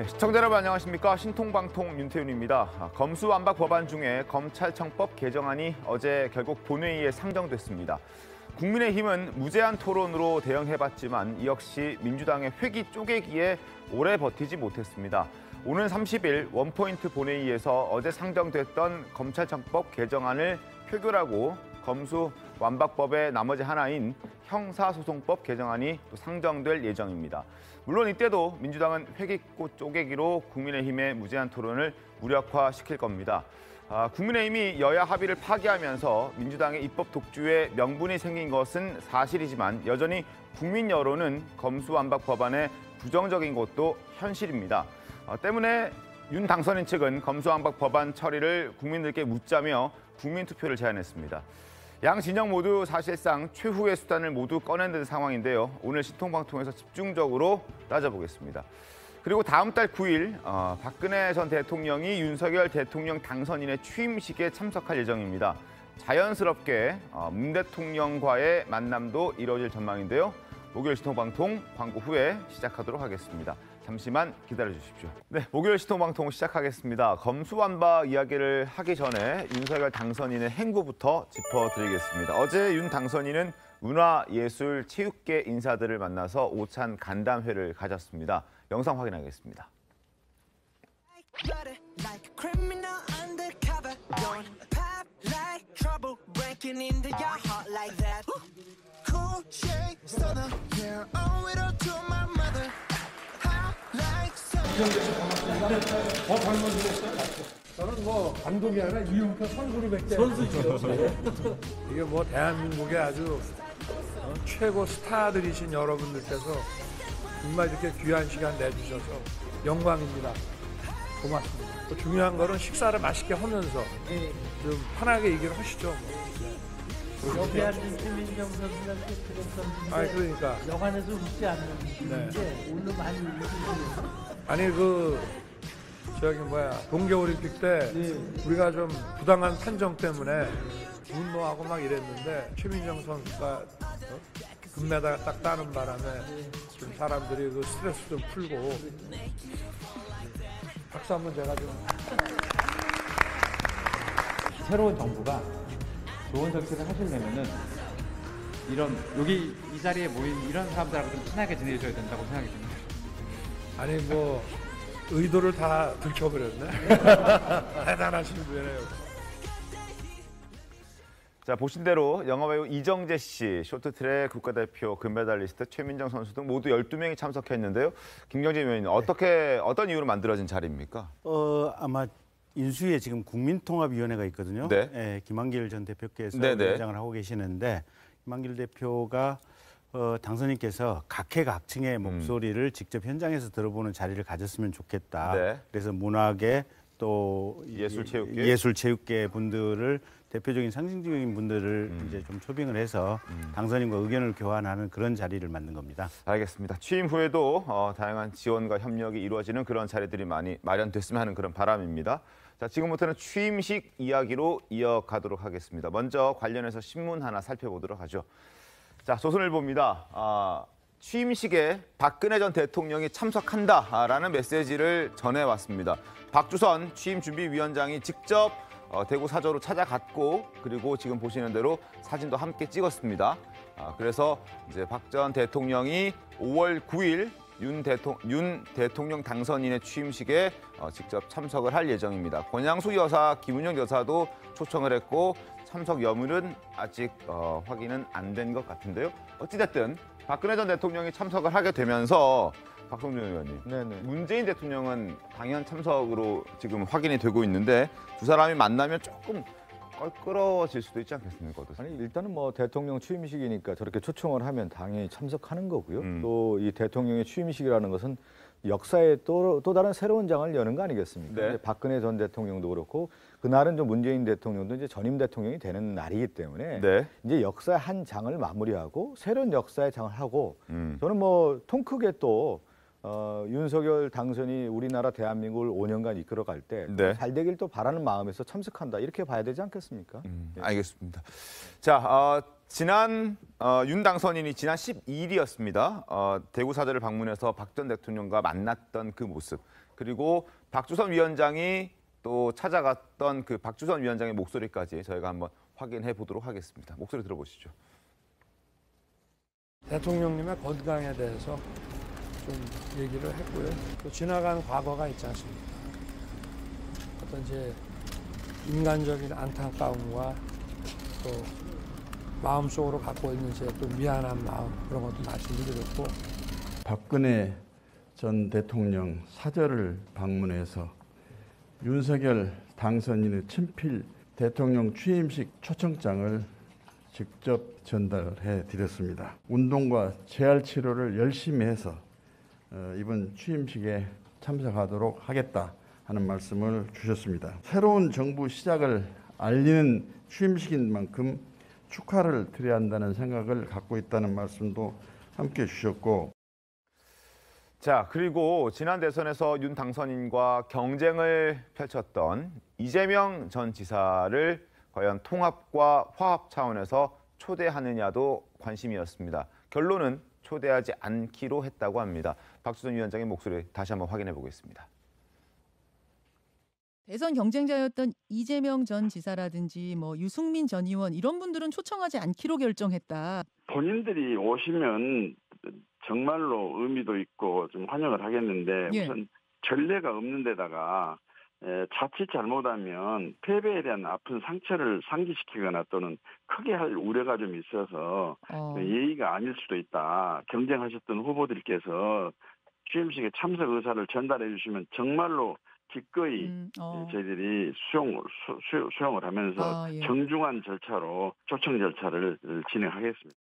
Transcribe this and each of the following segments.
네, 시청자 여러분 안녕하십니까. 신통방통 윤태윤입니다. 검수완박 법안 중에 검찰청법 개정안이 어제 결국 본회의에 상정됐습니다. 국민의힘은 무제한 토론으로 대응해봤지만 이 역시 민주당의 회기 쪼개기에 오래 버티지 못했습니다. 오는 30일 원포인트 본회의에서 어제 상정됐던 검찰청법 개정안을 표결하고 검수완박법의 나머지 하나인 형사소송법 개정안이 또 상정될 예정입니다. 물론 이때도 민주당은 회기꽃 쪼개기로 국민의힘의 무제한 토론을 무력화시킬 겁니다. 국민의힘이 여야 합의를 파기하면서 민주당의 입법 독주에 명분이 생긴 것은 사실이지만 여전히 국민 여론은 검수완박 법안에 부정적인 것도 현실입니다. 때문에 윤 당선인 측은 검수완박 법안 처리를 국민들께 묻자며 국민투표를 제안했습니다. 양 진영 모두 사실상 최후의 수단을 모두 꺼낸 상황인데요. 오늘 신통방통에서 집중적으로 따져보겠습니다. 그리고 다음 달 9일 박근혜 전 대통령이 윤석열 대통령 당선인의 취임식에 참석할 예정입니다. 자연스럽게 문 대통령과의 만남도 이뤄질 전망인데요. 목요일 신통방통 광고 후에 시작하도록 하겠습니다. 잠시만 기다려주십시오. 네, 목요일 신통방통 시작하겠습니다. 검수완박 이야기를 하기 전에 윤석열 당선인의 행보부터 짚어드리겠습니다. 어제 윤 당선인은 문화예술체육계 인사들을 만나서 오찬 간담회를 가졌습니다. 영상 확인하겠습니다. 더 젊어지겠어요? 저는 뭐 감독이 아니라 이용표 선수로 뵙게 선수죠. 이게 뭐 대한민국의 아주 최고 스타들이신 여러분들께서 정말 이렇게 귀한 시간 내주셔서 영광입니다. 고맙습니다. 또 중요한 거는 식사를 맛있게 하면서 좀 편하게 얘기를 하시죠. 옆에 앉은 최민정 선수가 그런 선수인데 그러니까 영화에서 웃지 않는데 오늘 많이 웃으시네요. 아니 동계올림픽 때 우리가 좀 부당한 판정 때문에 분노하고 막 이랬는데 최민정 선수가 금메달 딱 따는 바람에 좀 사람들이 그 스트레스 좀 풀고 박수 한번 제가 좀. 새로운 정부가 좋은 정책을 하시려면은 여기 이 자리에 모인 이런 사람들하고 좀 친하게 지내줘야 된다고 생각이 듭니다. 아니 의도를 다 들켜버렸네. 대단하신 분이에요. 자, 보신 대로 영화배우 이정재 씨, 쇼트트랙 국가대표 금메달리스트 최민정 선수 등 모두 12명이 참석했는데요. 김경진 위원님, 어떤 이유로 만들어진 자리입니까? 아마 인수위에 지금 국민통합위원회가 있거든요. 네. 네, 김한길 전 대표께서 네네. 위원장을 하고 계시는데 김한길 대표가 당선인께서 각계각층의 목소리를 직접 현장에서 들어보는 자리를 가졌으면 좋겠다. 네. 그래서 문화계 또 예술체육계 분들을 대표적인 상징적인 분들을 이제 좀 초빙을 해서 당선인과 의견을 교환하는 그런 자리를 만든 겁니다. 알겠습니다. 취임 후에도 다양한 지원과 협력이 이루어지는 그런 자리들이 많이 마련됐으면 하는 그런 바람입니다. 자, 지금부터는 취임식 이야기로 이어가도록 하겠습니다. 먼저 관련해서 신문 하나 살펴보도록 하죠. 자, 조선일보입니다. 취임식에 박근혜 전 대통령이 참석한다라는 메시지를 전해왔습니다. 박주선 취임준비위원장이 직접 대구 사저로 찾아갔고 그리고 지금 보시는 대로 사진도 함께 찍었습니다. 그래서 이제 박 전 대통령이 5월 9일 윤 대통령 당선인의 취임식에 직접 참석을 할 예정입니다. 권양수 여사, 김은영 여사도 초청을 했고 참석 여부는 아직 확인은 안 된 것 같은데요. 어찌됐든 박근혜 전 대통령이 참석을 하게 되면서 박성준 의원님, 네네. 문재인 대통령은 당연 참석으로 지금 확인이 되고 있는데 두 사람이 만나면 조금 껄끄러워질 수도 있지 않겠습니까? 아니 일단은 뭐 대통령 취임식이니까 저렇게 초청을 하면 당연히 참석하는 거고요. 또 이 대통령의 취임식이라는 것은 역사에 또 다른 새로운 장을 여는 거 아니겠습니까? 네. 박근혜 전 대통령도 그렇고 그날은 좀 문재인 대통령도 이제 전임 대통령이 되는 날이기 때문에 네. 이제 역사의 한 장을 마무리하고 새로운 역사의 장을 하고 저는 뭐 통 크게 또 윤석열 당선이 우리나라 대한민국을 5년간 이끌어갈 때 잘 되길 또 바라는 마음에서 참석한다 이렇게 봐야 되지 않겠습니까? 알겠습니다. 자, 지난 윤 당선인이 지난 12일이었습니다. 대구 사저를 방문해서 박 전 대통령과 만났던 그 모습, 그리고 박주선 위원장이 또 찾아갔던 그 박주선 위원장의 목소리까지 저희가 한번 확인해 보도록 하겠습니다. 목소리 들어보시죠. 대통령님의 건강에 대해서 좀 얘기를 했고요. 또 지나간 과거가 있지 않습니까? 어떤 제 인간적인 안타까움과 또 마음속으로 갖고 있는 제 또 미안한 마음, 그런 것도 말씀드렸고, 박근혜 전 대통령 사저를 방문해서 윤석열 당선인의 친필 대통령 취임식 초청장을 직접 전달해 드렸습니다. 운동과 재활 치료를 열심히 해서 이번 취임식에 참석하도록 하겠다 하는 말씀을 주셨습니다. 새로운 정부 시작을 알리는 취임식인 만큼 축하를 드려야 한다는 생각을 갖고 있다는 말씀도 함께 주셨고, 자, 그리고 지난 대선에서 윤 당선인과 경쟁을 펼쳤던 이재명 전 지사를 과연 통합과 화합 차원에서 초대하느냐도 관심이었습니다. 결론은 초대하지 않기로 했다고 합니다. 박주선 위원장의 목소리 다시 한번 확인해 보겠습니다. 대선 경쟁자였던 이재명 전 지사라든지 뭐 유승민 전 의원 이런 분들은 초청하지 않기로 결정했다. 본인들이 오시면 정말로 의미도 있고 좀 환영을 하겠는데 예. 우선 전례가 없는 데다가 자칫 잘못하면 패배에 대한 아픈 상처를 상기시키거나 또는 크게 할 우려가 좀 있어서 예의가 아닐 수도 있다. 경쟁하셨던 후보들께서 취임식에 참석 의사를 전달해 주시면 정말로 기꺼이 저희들이 수용을 하면서 예. 정중한 절차로 초청 절차를 진행하겠습니다.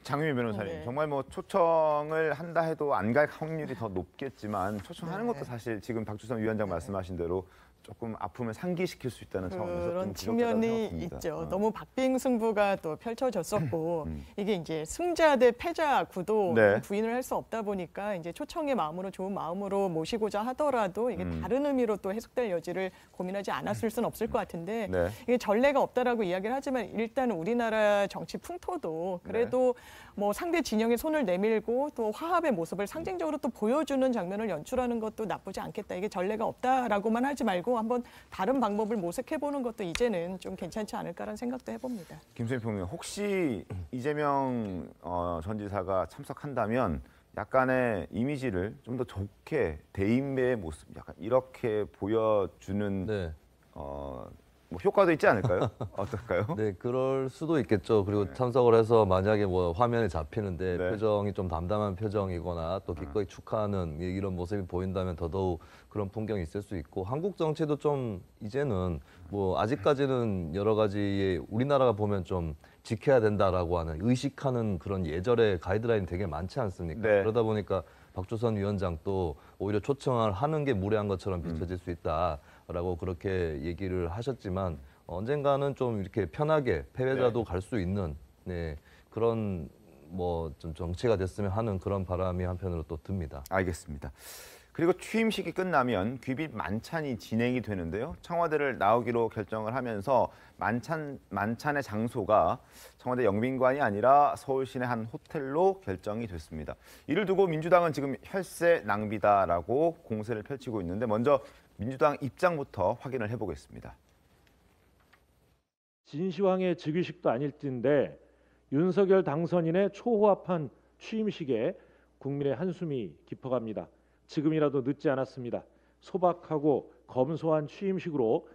장유미 변호사님, 정말 뭐 초청을 한다 해도 안 갈 확률이 더 높겠지만 초청하는 것도 사실 지금 박주선 위원장 말씀하신 대로 조금 아픔을 상기시킬 수 있다는 차원에서 그런 측면이 있죠. 너무 박빙승부가 또 펼쳐졌었고 이게 이제 승자 대 패자 구도 부인을 할 수 없다 보니까 이제 초청의 마음으로 좋은 마음으로 모시고자 하더라도 이게 다른 의미로 또 해석될 여지를 고민하지 않았을 수는 없을 것 같은데 이게 전례가 없다라고 이야기를 하지만 일단 우리나라 정치 풍토도 그래도 뭐 상대 진영에 손을 내밀고 또 화합의 모습을 상징적으로 또 보여주는 장면을 연출하는 것도 나쁘지 않겠다. 이게 전례가 없다라고만 하지 말고 한번 다른 방법을 모색해보는 것도 이제는 좀 괜찮지 않을까라는 생각도 해봅니다. 김수민 평론가, 혹시 이재명 전 지사가 참석한다면 약간의 이미지를 좀 더 좋게 대인배의 모습, 약간 이렇게 보여주는 뭐 효과도 있지 않을까요? 어떨까요? 네, 그럴 수도 있겠죠. 그리고 참석을 해서 만약에 뭐 화면에 잡히는데 표정이 좀 담담한 표정이거나 또 기꺼이 축하하는 이런 모습이 보인다면 더더욱 그런 풍경이 있을 수 있고, 한국 정치도 좀 이제는 뭐 아직까지는 여러 가지 우리나라가 보면 좀 지켜야 된다라고 하는 의식하는 그런 예절의 가이드라인이 되게 많지 않습니까? 그러다 보니까 박주선 위원장도 오히려 초청을 하는 게 무례한 것처럼 비춰질 수 있다라고 그렇게 얘기를 하셨지만 언젠가는 좀 이렇게 편하게 패배자도 갈 수 있는 그런 뭐 좀 정치가 됐으면 하는 그런 바람이 한편으로 또 듭니다. 알겠습니다. 그리고 취임식이 끝나면 귀빈 만찬이 진행이 되는데요. 청와대를 나오기로 결정을 하면서 만찬의 장소가 청와대 영빈관이 아니라 서울 시내 한 호텔로 결정이 됐습니다. 이를 두고 민주당은 지금 혈세 낭비다라고 공세를 펼치고 있는데 먼저 민주당 입장부터 확인을 해보겠습니다. 진시황의 즉위식도 아닐 텐데 윤석열 당선인의 초호합한 취임식에 국민의 한숨이 깊어갑니다. 지금이라도 늦지 않았습니다. 소박하고 검소한 취임식으로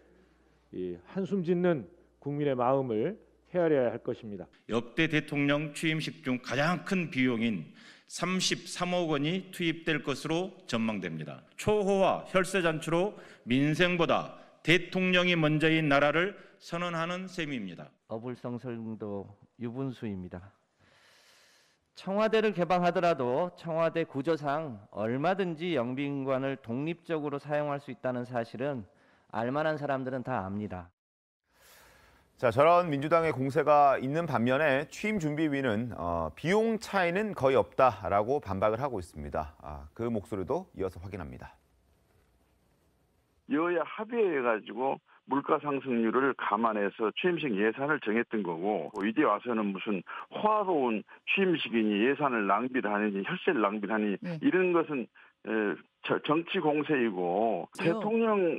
한숨 짓는 국민의 마음을 헤아려야 할 것입니다. 역대 대통령 취임식 중 가장 큰 비용인 33억 원이 투입될 것으로 전망됩니다. 초호화 혈세 잔치로 민생보다 대통령이 먼저인 나라를 선언하는 셈입니다. 어불성설도 유분수입니다. 청와대를 개방하더라도 청와대 구조상 얼마든지 영빈관을 독립적으로 사용할 수 있다는 사실은 알만한 사람들은 다 압니다. 자, 저런 민주당의 공세가 있는 반면에 취임준비위는 비용 차이는 거의 없다라고 반박을 하고 있습니다. 그 목소리도 이어서 확인합니다. 여야 합의해가지고 물가 상승률을 감안해서 취임식 예산을 정했던 거고 이제 와서는 무슨 화로운 취임식이니 예산을 낭비를 하느니 혈세를 낭비를 하니 이런 것은 정치 공세이고 대통령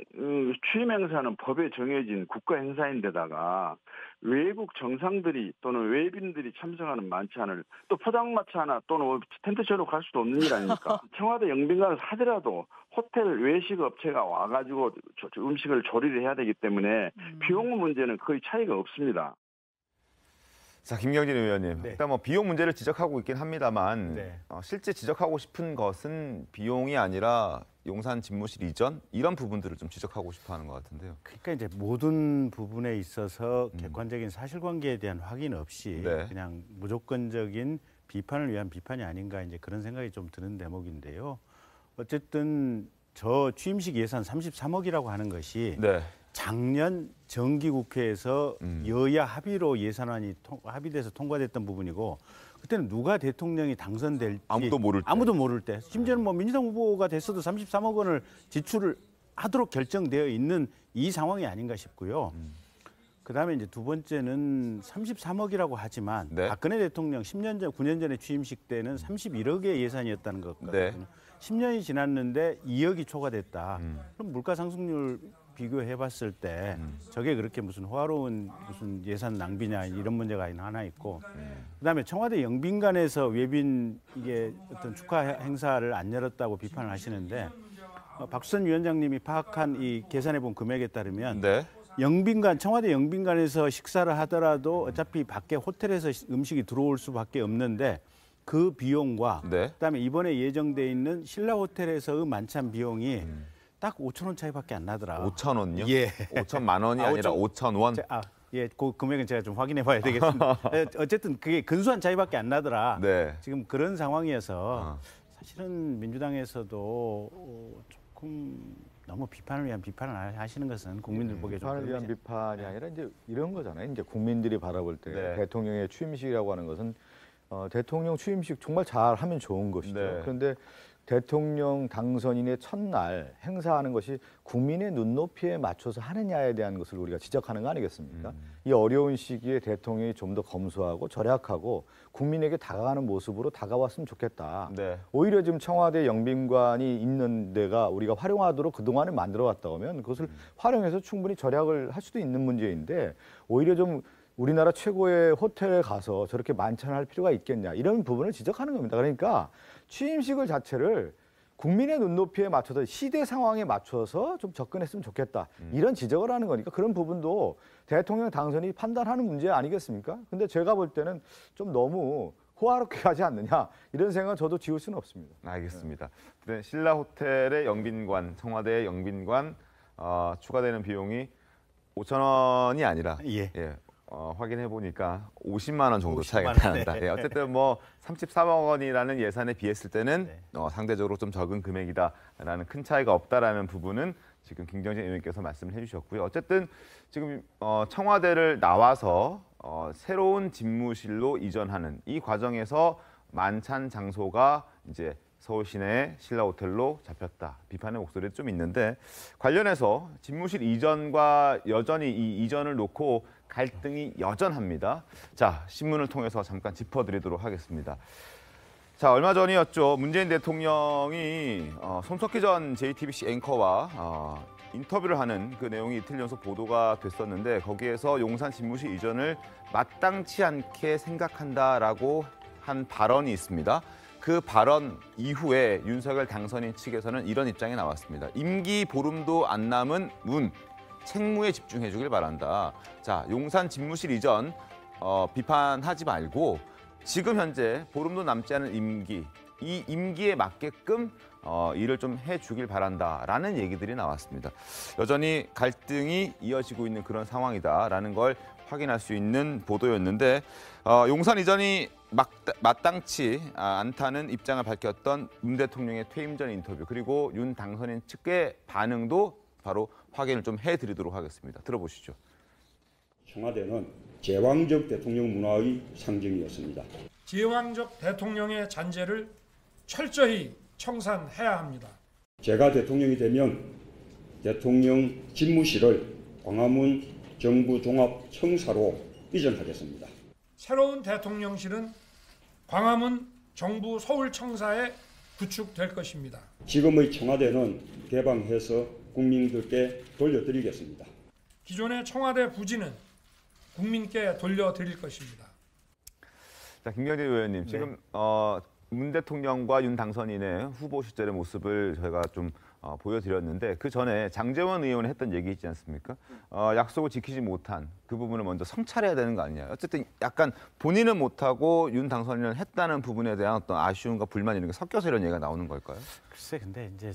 취임 행사는 법에 정해진 국가 행사인데다가 외국 정상들이 또는 외빈들이 참석하는 만찬을 또 포장마차 하나 또는 텐트 쳐놓고 갈 수도 없는 일 아닙니까? 청와대 영빈관을 하더라도 호텔 외식 업체가 와가지고 음식을 조리를 해야 되기 때문에 비용 문제는 거의 차이가 없습니다. 자, 김경진 의원님, 네. 일단 뭐 비용 문제를 지적하고 있긴 합니다만 네. 실제 지적하고 싶은 것은 비용이 아니라 용산 집무실 이전 이런 부분들을 좀 지적하고 싶어하는 것 같은데요. 그러니까 이제 모든 부분에 있어서 객관적인 사실관계에 대한 확인 없이 네. 그냥 무조건적인 비판을 위한 비판이 아닌가 이제 그런 생각이 좀 드는 대목인데요. 어쨌든 저 취임식 예산 33억이라고 하는 것이 네. 작년 정기국회에서 여야 합의로 예산안이 합의돼서 통과됐던 부분이고 그때는 누가 대통령이 당선될지 아무도 모를 때 심지어는 뭐 민주당 후보가 됐어도 33억 원을 지출을 하도록 결정되어 있는 이 상황이 아닌가 싶고요. 그다음에 이제 두 번째는 33억이라고 하지만 네. 박근혜 대통령 10년 전, 9년 전에 취임식 때는 31억의 예산이었다는 것 같거든요. 네. 10년이 지났는데 2억이 초과됐다. 그럼 물가 상승률 비교해봤을 때 저게 그렇게 무슨 호화로운 무슨 예산 낭비냐 이런 문제가 하나 있고 그다음에 청와대 영빈관에서 외빈 이게 어떤 축하 행사를 안 열었다고 비판을 하시는데 박수선 위원장님이 파악한 이 계산해본 금액에 따르면 네. 영빈관 청와대 영빈관에서 식사를 하더라도 어차피 밖에 호텔에서 음식이 들어올 수밖에 없는데 그 비용과 그다음에 이번에 예정돼 있는 신라 호텔에서의 만찬 비용이 딱 5천 원 차이밖에 안 나더라. 5천 원요? 예. 5천만 원이 아니라 5천 원? 예, 그 금액은 제가 좀 확인해 봐야 되겠습니다. 어쨌든 그게 근소한 차이밖에 안 나더라. 네. 지금 그런 상황이어서 사실은 민주당에서도 조금 너무 비판을 위한 비판을 하시는 것은 국민들 보기에 좀 비판을 위한 비판이 아니라 이제 이런 거잖아요. 이제 국민들이 바라볼 때 대통령의 취임식이라고 하는 것은 대통령 취임식 정말 잘하면 좋은 것이죠. 그런데 대통령 당선인의 첫날 행사하는 것이 국민의 눈높이에 맞춰서 하느냐에 대한 것을 우리가 지적하는 거 아니겠습니까? 이 어려운 시기에 대통령이 좀 더 검소하고 절약하고 국민에게 다가가는 모습으로 다가왔으면 좋겠다. 오히려 지금 청와대 영빈관이 있는 데가 우리가 활용하도록 그동안에 만들어왔다 오면 그것을 활용해서 충분히 절약을 할 수도 있는 문제인데 오히려 좀 우리나라 최고의 호텔에 가서 저렇게 만찬을 할 필요가 있겠냐 이런 부분을 지적하는 겁니다. 그러니까 취임식을 자체를 국민의 눈높이에 맞춰서 시대 상황에 맞춰서 좀 접근했으면 좋겠다. 이런 지적을 하는 거니까 그런 부분도 대통령 당선이 판단하는 문제 아니겠습니까? 근데 제가 볼 때는 좀 너무 호화롭게 가지 않느냐 이런 생각은 저도 지울 수는 없습니다. 알겠습니다. 네. 신라 호텔의 영빈관, 청와대의 영빈관 추가되는 비용이 5천 원이 아니라 확인해 보니까 50만 원 정도 차이가 난다. 네. 어쨌든 뭐 33억 원이라는 예산에 비했을 때는 상대적으로 좀 적은 금액이다라는 큰 차이가 없다라는 부분은 지금 김경진 의원님께서 말씀을 해주셨고요. 어쨌든 지금 청와대를 나와서 새로운 집무실로 이전하는 이 과정에서 만찬 장소가 이제 서울 시내 신라 호텔로 잡혔다. 비판의 목소리도 좀 있는데 관련해서 집무실 이전과 여전히 이 이전을 놓고 갈등이 여전합니다. 자, 신문을 통해서 잠깐 짚어드리도록 하겠습니다. 자, 얼마 전이었죠. 문재인 대통령이 손석희 전 JTBC 앵커와 인터뷰를 하는 그 내용이 이틀 연속 보도가 됐었는데 거기에서 용산 집무실 이전을 마땅치 않게 생각한다라고 한 발언이 있습니다. 그 발언 이후에 윤석열 당선인 측에서는 이런 입장이 나왔습니다. 임기 보름도 안 남은 책무에 집중해 주길 바란다. 자, 용산 집무실 이전 비판하지 말고 지금 현재 보름도 남지 않은 임기, 이 임기에 맞게끔 일을 좀 해주길 바란다라는 얘기들이 나왔습니다. 여전히 갈등이 이어지고 있는 그런 상황이다라는 걸 확인할 수 있는 보도였는데 용산 이전이 마땅치 않다는 입장을 밝혔던 윤 대통령의 퇴임 전 인터뷰 그리고 윤 당선인 측의 반응도 바로 확인을 좀 해드리도록 하겠습니다. 들어보시죠. 청와대는 제왕적 대통령 문화의 상징이었습니다. 제왕적 대통령의 잔재를 철저히 청산해야 합니다. 제가 대통령이 되면 대통령 집무실을 광화문 정부 종합 청사로 이전하겠습니다. 새로운 대통령실은 광화문 정부 서울청사에 구축될 것입니다. 지금의 청와대는 개방해서 국민들께 돌려드리겠습니다. 기존의 청와대 부지는 국민께 돌려드릴 것입니다. 자, 김경진 의원님, 지금 문 대통령과 윤 당선인의 후보 시절의 모습을 저희가 좀 보여드렸는데 그 전에 장제원 의원이 했던 얘기 있지 않습니까? 약속을 지키지 못한 그 부분을 먼저 성찰해야 되는 거 아니냐. 어쨌든 약간 본인은 못하고 윤 당선인은 했다는 부분에 대한 어떤 아쉬움과 불만 이런 게 섞여서 이런 얘기가 나오는 걸까요? 글쎄, 근데 이제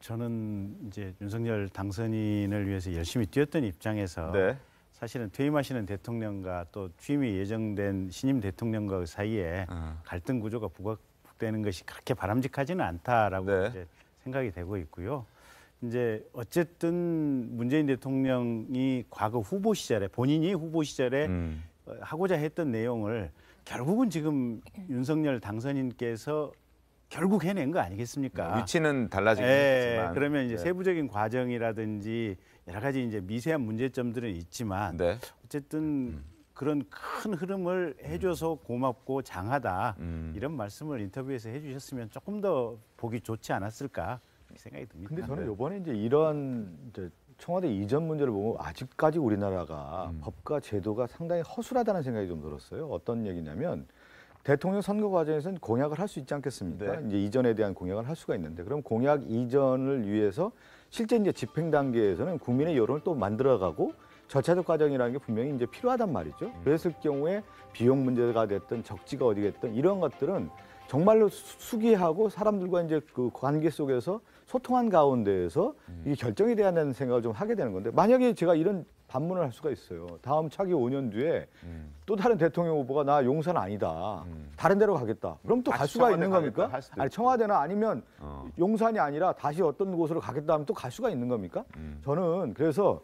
저는 이제 윤석열 당선인을 위해서 열심히 뛰었던 입장에서 네. 사실은 퇴임하시는 대통령과 또 취임이 예정된 신임 대통령과 사이에 갈등 구조가 부각되는 것이 그렇게 바람직하지는 않다라고 이제 생각이 되고 있고요. 이제 어쨌든 문재인 대통령이 과거 후보 시절에 본인이 후보 시절에 하고자 했던 내용을 결국은 지금 윤석열 당선인께서 결국 해낸 거 아니겠습니까? 위치는 달라지긴 했지만. 그러면 이제 세부적인 과정이라든지 여러 가지 이제 미세한 문제점들은 있지만 어쨌든 그런 큰 흐름을 해줘서 고맙고 장하다 이런 말씀을 인터뷰에서 해주셨으면 조금 더 보기 좋지 않았을까 생각이 듭니다. 근데 저는 이번에 이제 이런 청와대 이전 문제를 보면 아직까지 우리나라가 법과 제도가 상당히 허술하다는 생각이 좀 들었어요. 어떤 얘기냐면 대통령 선거 과정에서는 공약을 할 수 있지 않겠습니까? 이제 이전에 대한 공약을 할 수가 있는데 그럼 공약 이전을 위해서 실제 이제 집행 단계에서는 국민의 여론을 또 만들어가고 절차적 과정이라는 게 분명히 이제 필요하단 말이죠. 그랬을 경우에 비용 문제가 됐든 적지가 어디 됐든 이런 것들은 정말로 수기하고 사람들과 이제 그 관계 속에서 소통한 가운데에서 이게 결정이 돼야 되는 생각을 좀 하게 되는 건데 만약에 제가 이런 반문을 할 수가 있어요. 다음 차기 5년 뒤에 또 다른 대통령 후보가 나 용산 아니다. 다른 데로 가겠다. 그럼 또 갈 수가 있는 겁니까? 아니 청와대나 아니면 용산이 아니라 다시 어떤 곳으로 가겠다 하면 또 갈 수가 있는 겁니까? 저는 그래서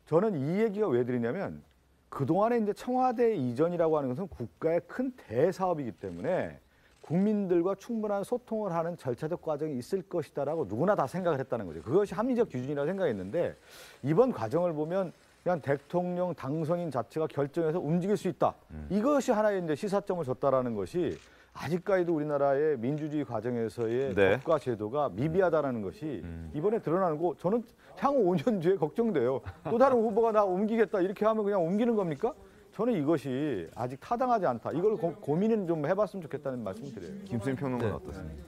저는 이 얘기가 왜 드리냐면 그동안에 이제 청와대 이전이라고 하는 것은 국가의 큰 대사업이기 때문에 국민들과 충분한 소통을 하는 절차적 과정이 있을 것이다라고 누구나 다 생각을 했다는 거죠. 그것이 합리적 기준이라고 생각했는데 이번 과정을 보면 그냥 대통령 당선인 자체가 결정해서 움직일 수 있다. 이것이 하나의 이제 시사점을 줬다라는 것이 아직까지도 우리나라의 민주주의 과정에서의 법과 제도가 미비하다라는 것이 이번에 드러나는 거 저는 향후 5년 뒤에 걱정돼요. 또 다른 후보가 나 옮기겠다 이렇게 하면 그냥 옮기는 겁니까? 저는 이것이 아직 타당하지 않다. 이걸 고민은 좀 해봤으면 좋겠다는 말씀 드려요. 김수민 평론가는 어떻습니까?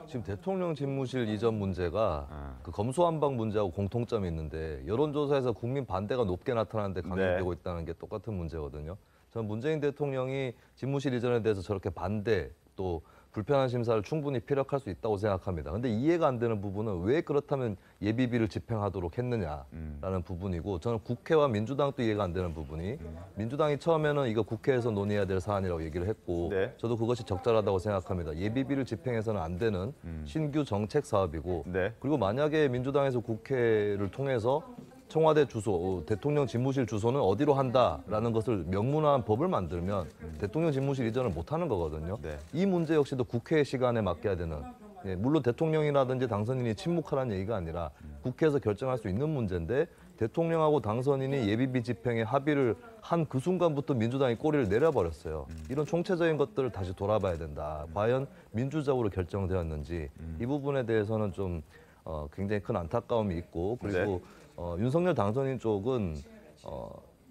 지금 대통령 집무실 이전 문제가 그 검수완박 문제하고 공통점이 있는데 여론조사에서 국민 반대가 높게 나타나는데 강조되고 있다는 게 똑같은 문제거든요. 저는 문재인 대통령이 집무실 이전에 대해서 저렇게 반대 또 불편한 심사를 충분히 피력할 수 있다고 생각합니다. 근데 이해가 안 되는 부분은 왜 그렇다면 예비비를 집행하도록 했느냐라는 부분이고 저는 국회와 민주당도 이해가 안 되는 부분이 민주당이 처음에는 이거 국회에서 논의해야 될 사안이라고 얘기를 했고 저도 그것이 적절하다고 생각합니다. 예비비를 집행해서는 안 되는 신규 정책 사업이고 그리고 만약에 민주당에서 국회를 통해서 청와대 주소, 대통령 집무실 주소는 어디로 한다라는 것을 명문화한 법을 만들면 대통령 집무실 이전을 못하는 거거든요. 이 문제 역시도 국회의 시간에 맡겨야 되는 물론 대통령이라든지 당선인이 침묵하라는 얘기가 아니라 국회에서 결정할 수 있는 문제인데 대통령하고 당선인이 예비비 집행에 합의를 한 그 순간부터 민주당이 꼬리를 내려버렸어요. 이런 총체적인 것들을 다시 돌아봐야 된다. 과연 민주적으로 결정되었는지 이 부분에 대해서는 좀 굉장히 큰 안타까움이 있고 그리고 윤석열 당선인 쪽은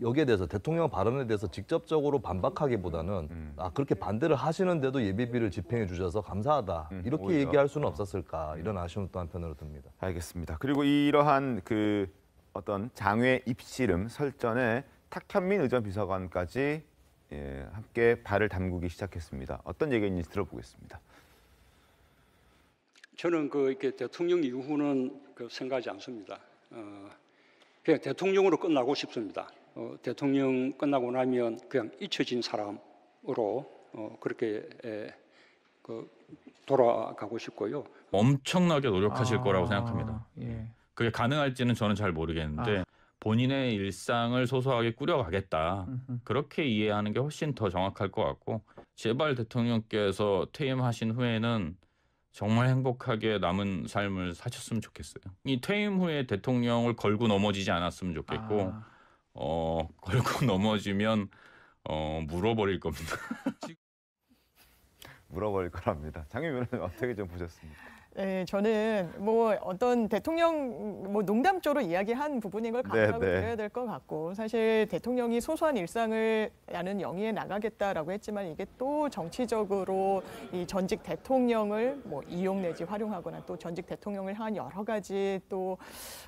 여기에 대해서 대통령 발언에 대해서 직접적으로 반박하기보다는 그렇게 반대를 하시는데도 예비비를 집행해 주셔서 감사하다. 이렇게 오히려. 얘기할 수는 없었을까. 이런 아쉬움도 한편으로 듭니다. 알겠습니다. 그리고 이러한 그 어떤 장외 입씨름 설전에 탁현민 의전 비서관까지 함께 발을 담그기 시작했습니다. 어떤 얘기인지 들어보겠습니다. 저는 이렇게 대통령 이후는 생각하지 않습니다. 그냥 대통령으로 끝나고 싶습니다. 대통령 끝나고 나면 그냥 잊혀진 사람으로 그렇게 돌아가고 싶고요. 엄청나게 노력하실 거라고 생각합니다. 그게 가능할지는 저는 잘 모르겠는데 본인의 일상을 소소하게 꾸려가겠다. 그렇게 이해하는 게 훨씬 더 정확할 것 같고 제발 대통령께서 퇴임하신 후에는 정말 행복하게 남은 삶을 사셨으면 좋겠어요. 이 퇴임 후에 대통령을 걸고 넘어지지 않았으면 좋겠고 걸고 넘어지면 물어버릴 겁니다. 물어버릴 거랍니다. 장윤 변호사님 어떻게 좀 보셨습니까? 네, 저는 뭐 어떤 대통령 뭐 농담조로 이야기한 부분인 걸 감안하고 드려야 될 것 같고, 사실 대통령이 소소한 일상을 나는 영위해 나가겠다라고 했지만 이게 또 정치적으로 이 전직 대통령을 뭐 이용 내지 활용하거나 또 전직 대통령을 향한 여러 가지 또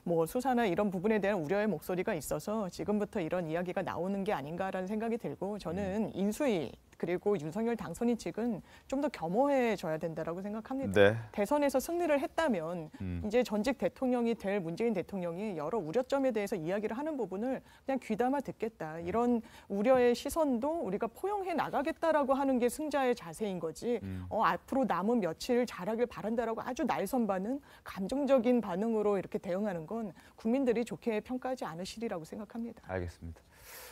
뭐 수사나 이런 부분에 대한 우려의 목소리가 있어서 지금부터 이런 이야기가 나오는 게 아닌가라는 생각이 들고, 저는 인수위 그리고 윤석열 당선인 측은 좀 더 겸허해져야 된다라고 생각합니다. 네. 대선에서 승리를 했다면 이제 전직 대통령이 될 문재인 대통령이 여러 우려점에 대해서 이야기를 하는 부분을 그냥 귀담아 듣겠다. 이런 우려의 시선도 우리가 포용해 나가겠다라고 하는 게 승자의 자세인 거지. 앞으로 남은 며칠 잘하길 바란다라고 아주 날선 반응, 감정적인 반응으로 이렇게 대응하는 건 국민들이 좋게 평가하지 않으시리라고 생각합니다. 알겠습니다.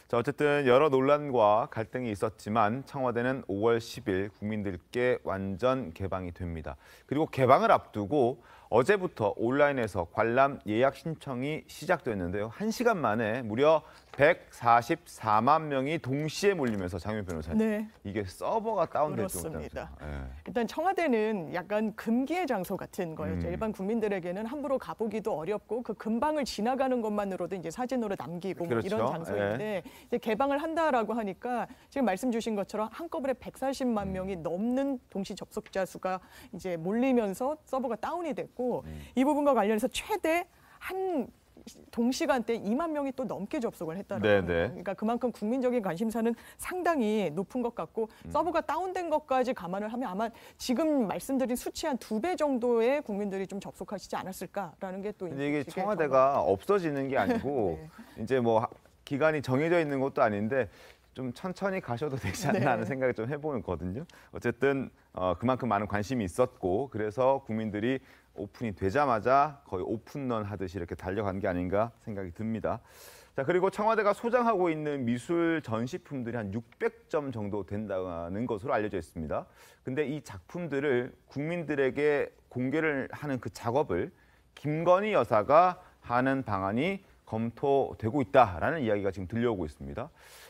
자, 어쨌든 여러 논란과 갈등이 있었지만 청와대는 5월 10일 국민들께 완전 개방이 됩니다. 그리고 개방을 앞두고 어제부터 온라인에서 관람 예약 신청이 시작됐는데요. 1시간 만에 무려 144만 명이 동시에 몰리면서 장윤 변호사님, 네. 이게 서버가 다운될 정도입니다. 네. 일단 청와대는 약간 금기의 장소 같은 거였죠. 일반 국민들에게는 함부로 가보기도 어렵고 그 근방을 지나가는 것만으로도 이제 사진으로 남기고 그렇죠. 이런 장소인데 이제 개방을 한다라고 하니까 지금 말씀 주신 것처럼 한꺼번에 140만 명이 넘는 동시 접속자 수가 이제 몰리면서 서버가 다운이 됐고 이 부분과 관련해서 최대 한 동시간대 2만 명이 또 넘게 접속을 했다라고 합니다. 그러니까 그만큼 국민적인 관심사는 상당히 높은 것 같고 서버가 다운된 것까지 감안을 하면 아마 지금 말씀드린 수치 한 2배 정도의 국민들이 좀 접속하시지 않았을까라는 게 또 이게 청와대가 없어지는 게 아니고 네. 이제 뭐 기간이 정해져 있는 것도 아닌데 좀 천천히 가셔도 되지 않나 하는 생각을 좀 해보거든요. 어쨌든 그만큼 많은 관심이 있었고 그래서 국민들이 오픈이 되자마자 거의 오픈런 하듯이 이렇게 달려간 게 아닌가 생각이 듭니다. 자, 그리고 청와대가 소장하고 있는 미술 전시품들이 한 600점 정도 된다는 것으로 알려져 있습니다. 근데 이 작품들을 국민들에게 공개를 하는 그 작업을 김건희 여사가 하는 방안이 검토되고 있다라는 이야기가 지금 들려오고 있습니다.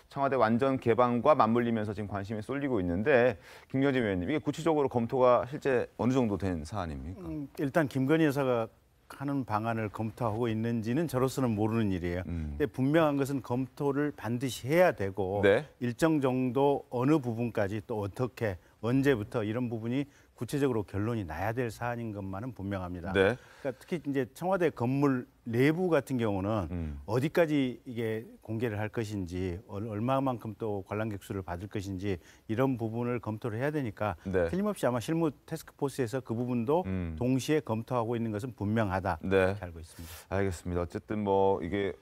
청와대 완전 개방과 맞물리면서 지금 관심이 쏠리고 있는데 김경진 위원님, 이게 구체적으로 검토가 실제 어느 정도 된 사안입니까? 일단 김건희 여사가 하는 방안을 검토하고 있는지는 저로서는 모르는 일이에요. 근데 분명한 것은 검토를 반드시 해야 되고 일정 정도 어느 부분까지 또 어떻게 언제부터 이런 부분이 구체적으로 결론이 나야 될 사안인 것만은 분명합니다. 그러니까 특히 이제 청와대 건물 내부 같은 경우는 어디까지 이게 공개를 할 것인지, 얼마만큼 또 관람객 수를 받을 것인지 이런 부분을 검토를 해야 되니까 틀림없이 아마 실무 태스크포스에서 그 부분도 동시에 검토하고 있는 것은 분명하다 이렇게 알고 있습니다. 알겠습니다. 어쨌든 뭐 이게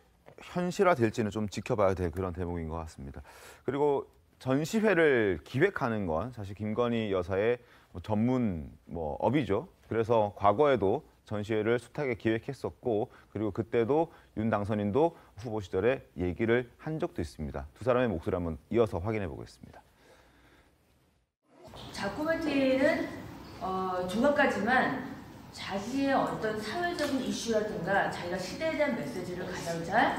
현실화될지는 좀 지켜봐야 될 그런 대목인 것 같습니다. 그리고 전시회를 기획하는 건 사실 김건희 여사의 전문 업이죠. 그래서 과거에도 전시회를 숱하게 기획했었고 그리고 그때도 윤 당선인도 후보 시절에 얘기를 한 적도 있습니다. 두 사람의 목소리 한번 이어서 확인해 보겠습니다. 자코멘트는 중간까지만 자기의 어떤 사회적인 이슈라든가 자기가 시대에 대한 메시지를 가장 잘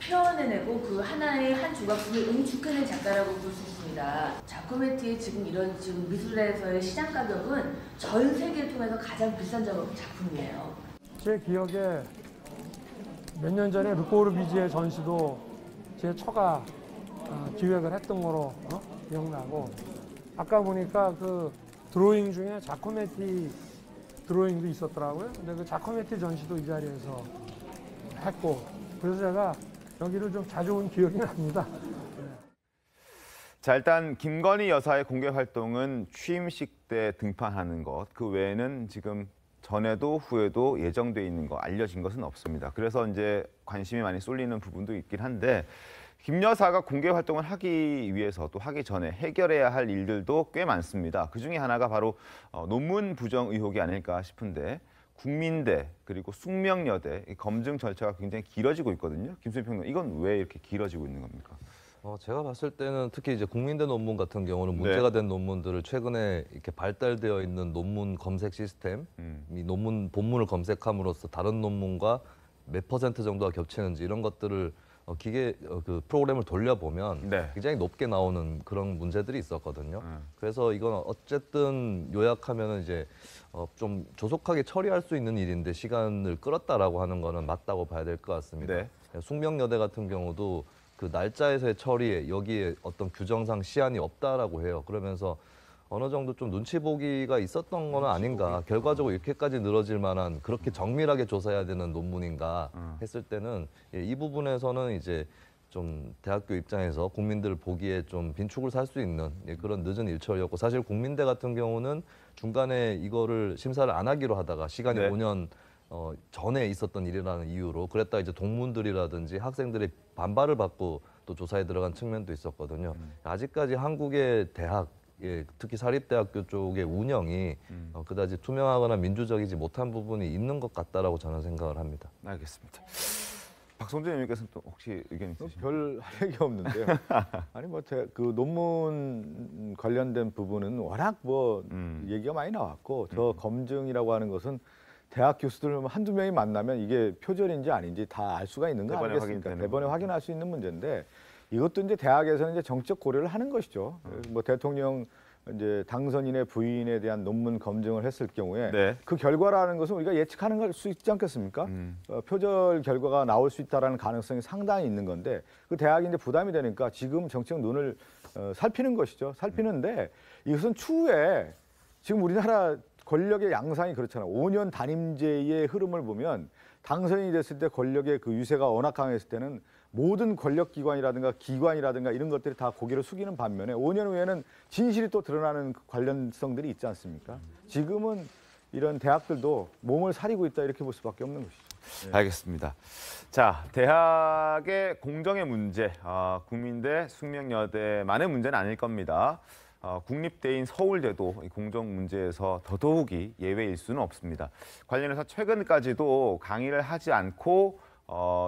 표현해내고 그 하나의 한 조각품을 응축해낸 작가라고 볼 수 있습니다. 자코멘트의 지금 이런 지금 미술에서의 시장 가격은 전 세계를 통해서 가장 비싼 작품이에요. 제 기억에 몇 년 전에 르포르 비지의 전시도 제 처가 기획을 했던 거로 기억나고, 아까 보니까 그 드로잉 중에 자코멘티 드로잉도 있었더라고요. 근데 그 자코멘티 전시도 이 자리에서 했고, 그래서 제가 여기를 좀 자주 온 기억이 납니다. 자, 일단 김건희 여사의 공개 활동은 취임식 때 등판하는 것, 그 외에는 지금 전에도 후에도 예정돼 있는 거, 알려진 것은 없습니다. 그래서 이제 관심이 많이 쏠리는 부분도 있긴 한데, 김 여사가 공개 활동을 하기 위해서 또 하기 전에 해결해야 할 일들도 꽤 많습니다. 그 중에 하나가 바로 논문 부정 의혹이 아닐까 싶은데, 국민대 그리고 숙명여대 검증 절차가 굉장히 길어지고 있거든요. 김수민 평론가, 이건 왜 이렇게 길어지고 있는 겁니까? 제가 봤을 때는 특히 이제 국민대 논문 같은 경우는 문제가 된 논문들을 최근에 이렇게 발달되어 있는 논문 검색 시스템, 이 논문 본문을 검색함으로써 다른 논문과 몇 % 정도가 겹치는지 이런 것들을 기계 그 프로그램을 돌려보면 굉장히 높게 나오는 그런 문제들이 있었거든요. 그래서 이건 어쨌든 요약하면은 이제 좀 조속하게 처리할 수 있는 일인데 시간을 끌었다라고 하는 거는 맞다고 봐야 될 것 같습니다. 숙명여대 같은 경우도 그 날짜에서의 처리에 여기에 어떤 규정상 시한이 없다라고 해요. 그러면서 어느 정도 좀 눈치 보기가 있었던 건 아닌가. 결과적으로 이렇게까지 늘어질 만한 그렇게 정밀하게 조사해야 되는 논문인가 했을 때는 이 부분에서는 이제 좀 대학교 입장에서 국민들 보기에 좀 빈축을 살 수 있는 그런 늦은 일처리였고 사실 국민대 같은 경우는 중간에 이거를 심사를 안 하기로 하다가 시간이 5년 전에 있었던 일이라는 이유로 그랬다 이제 동문들이라든지 학생들의 반발을 받고 또 조사에 들어간 측면도 있었거든요. 아직까지 한국의 대학 특히 사립대학교 쪽의 운영이 그다지 투명하거나 민주적이지 못한 부분이 있는 것 같다라고 저는 생각을 합니다. 알겠습니다. 박성준 의원님께서는 또 혹시 의견 있으신가요? 별 할 얘기 없는데요. 아니 그 논문 관련된 부분은 워낙 얘기가 많이 나왔고 저 검증이라고 하는 것은 대학 교수들 한두 명이 만나면 이게 표절인지 아닌지 다 알 수가 있는 거 아니겠습니까? 대본에 확인할 수 있는 문제인데 이것도 이제 대학에서는 이제 정책 고려를 하는 것이죠. 대통령 이제 당선인의 부인에 대한 논문 검증을 했을 경우에 그 결과라는 것은 우리가 예측하는 수 있지 않겠습니까? 표절 결과가 나올 수 있다라는 가능성이 상당히 있는 건데 그 대학이 이제 부담이 되니까 지금 정책 눈을 살피는 것이죠. 살피는데 이것은 추후에 지금 우리나라 권력의 양상이 그렇잖아요. 5년 단임제의 흐름을 보면 당선인이 됐을 때 권력의 그 유세가 워낙 강했을 때는 모든 권력기관이라든가 기관이라든가 이런 것들이 다 고개를 숙이는 반면에 5년 후에는 진실이 또 드러나는 관련성들이 있지 않습니까? 지금은 이런 대학들도 몸을 사리고 있다 이렇게 볼 수밖에 없는 것이죠. 알겠습니다. 자, 대학의 공정의 문제, 국민대, 숙명여대만의 문제는 아닐 겁니다. 국립대인 서울대도 이 공정 문제에서 더더욱이 예외일 수는 없습니다. 관련해서 최근까지도 강의를 하지 않고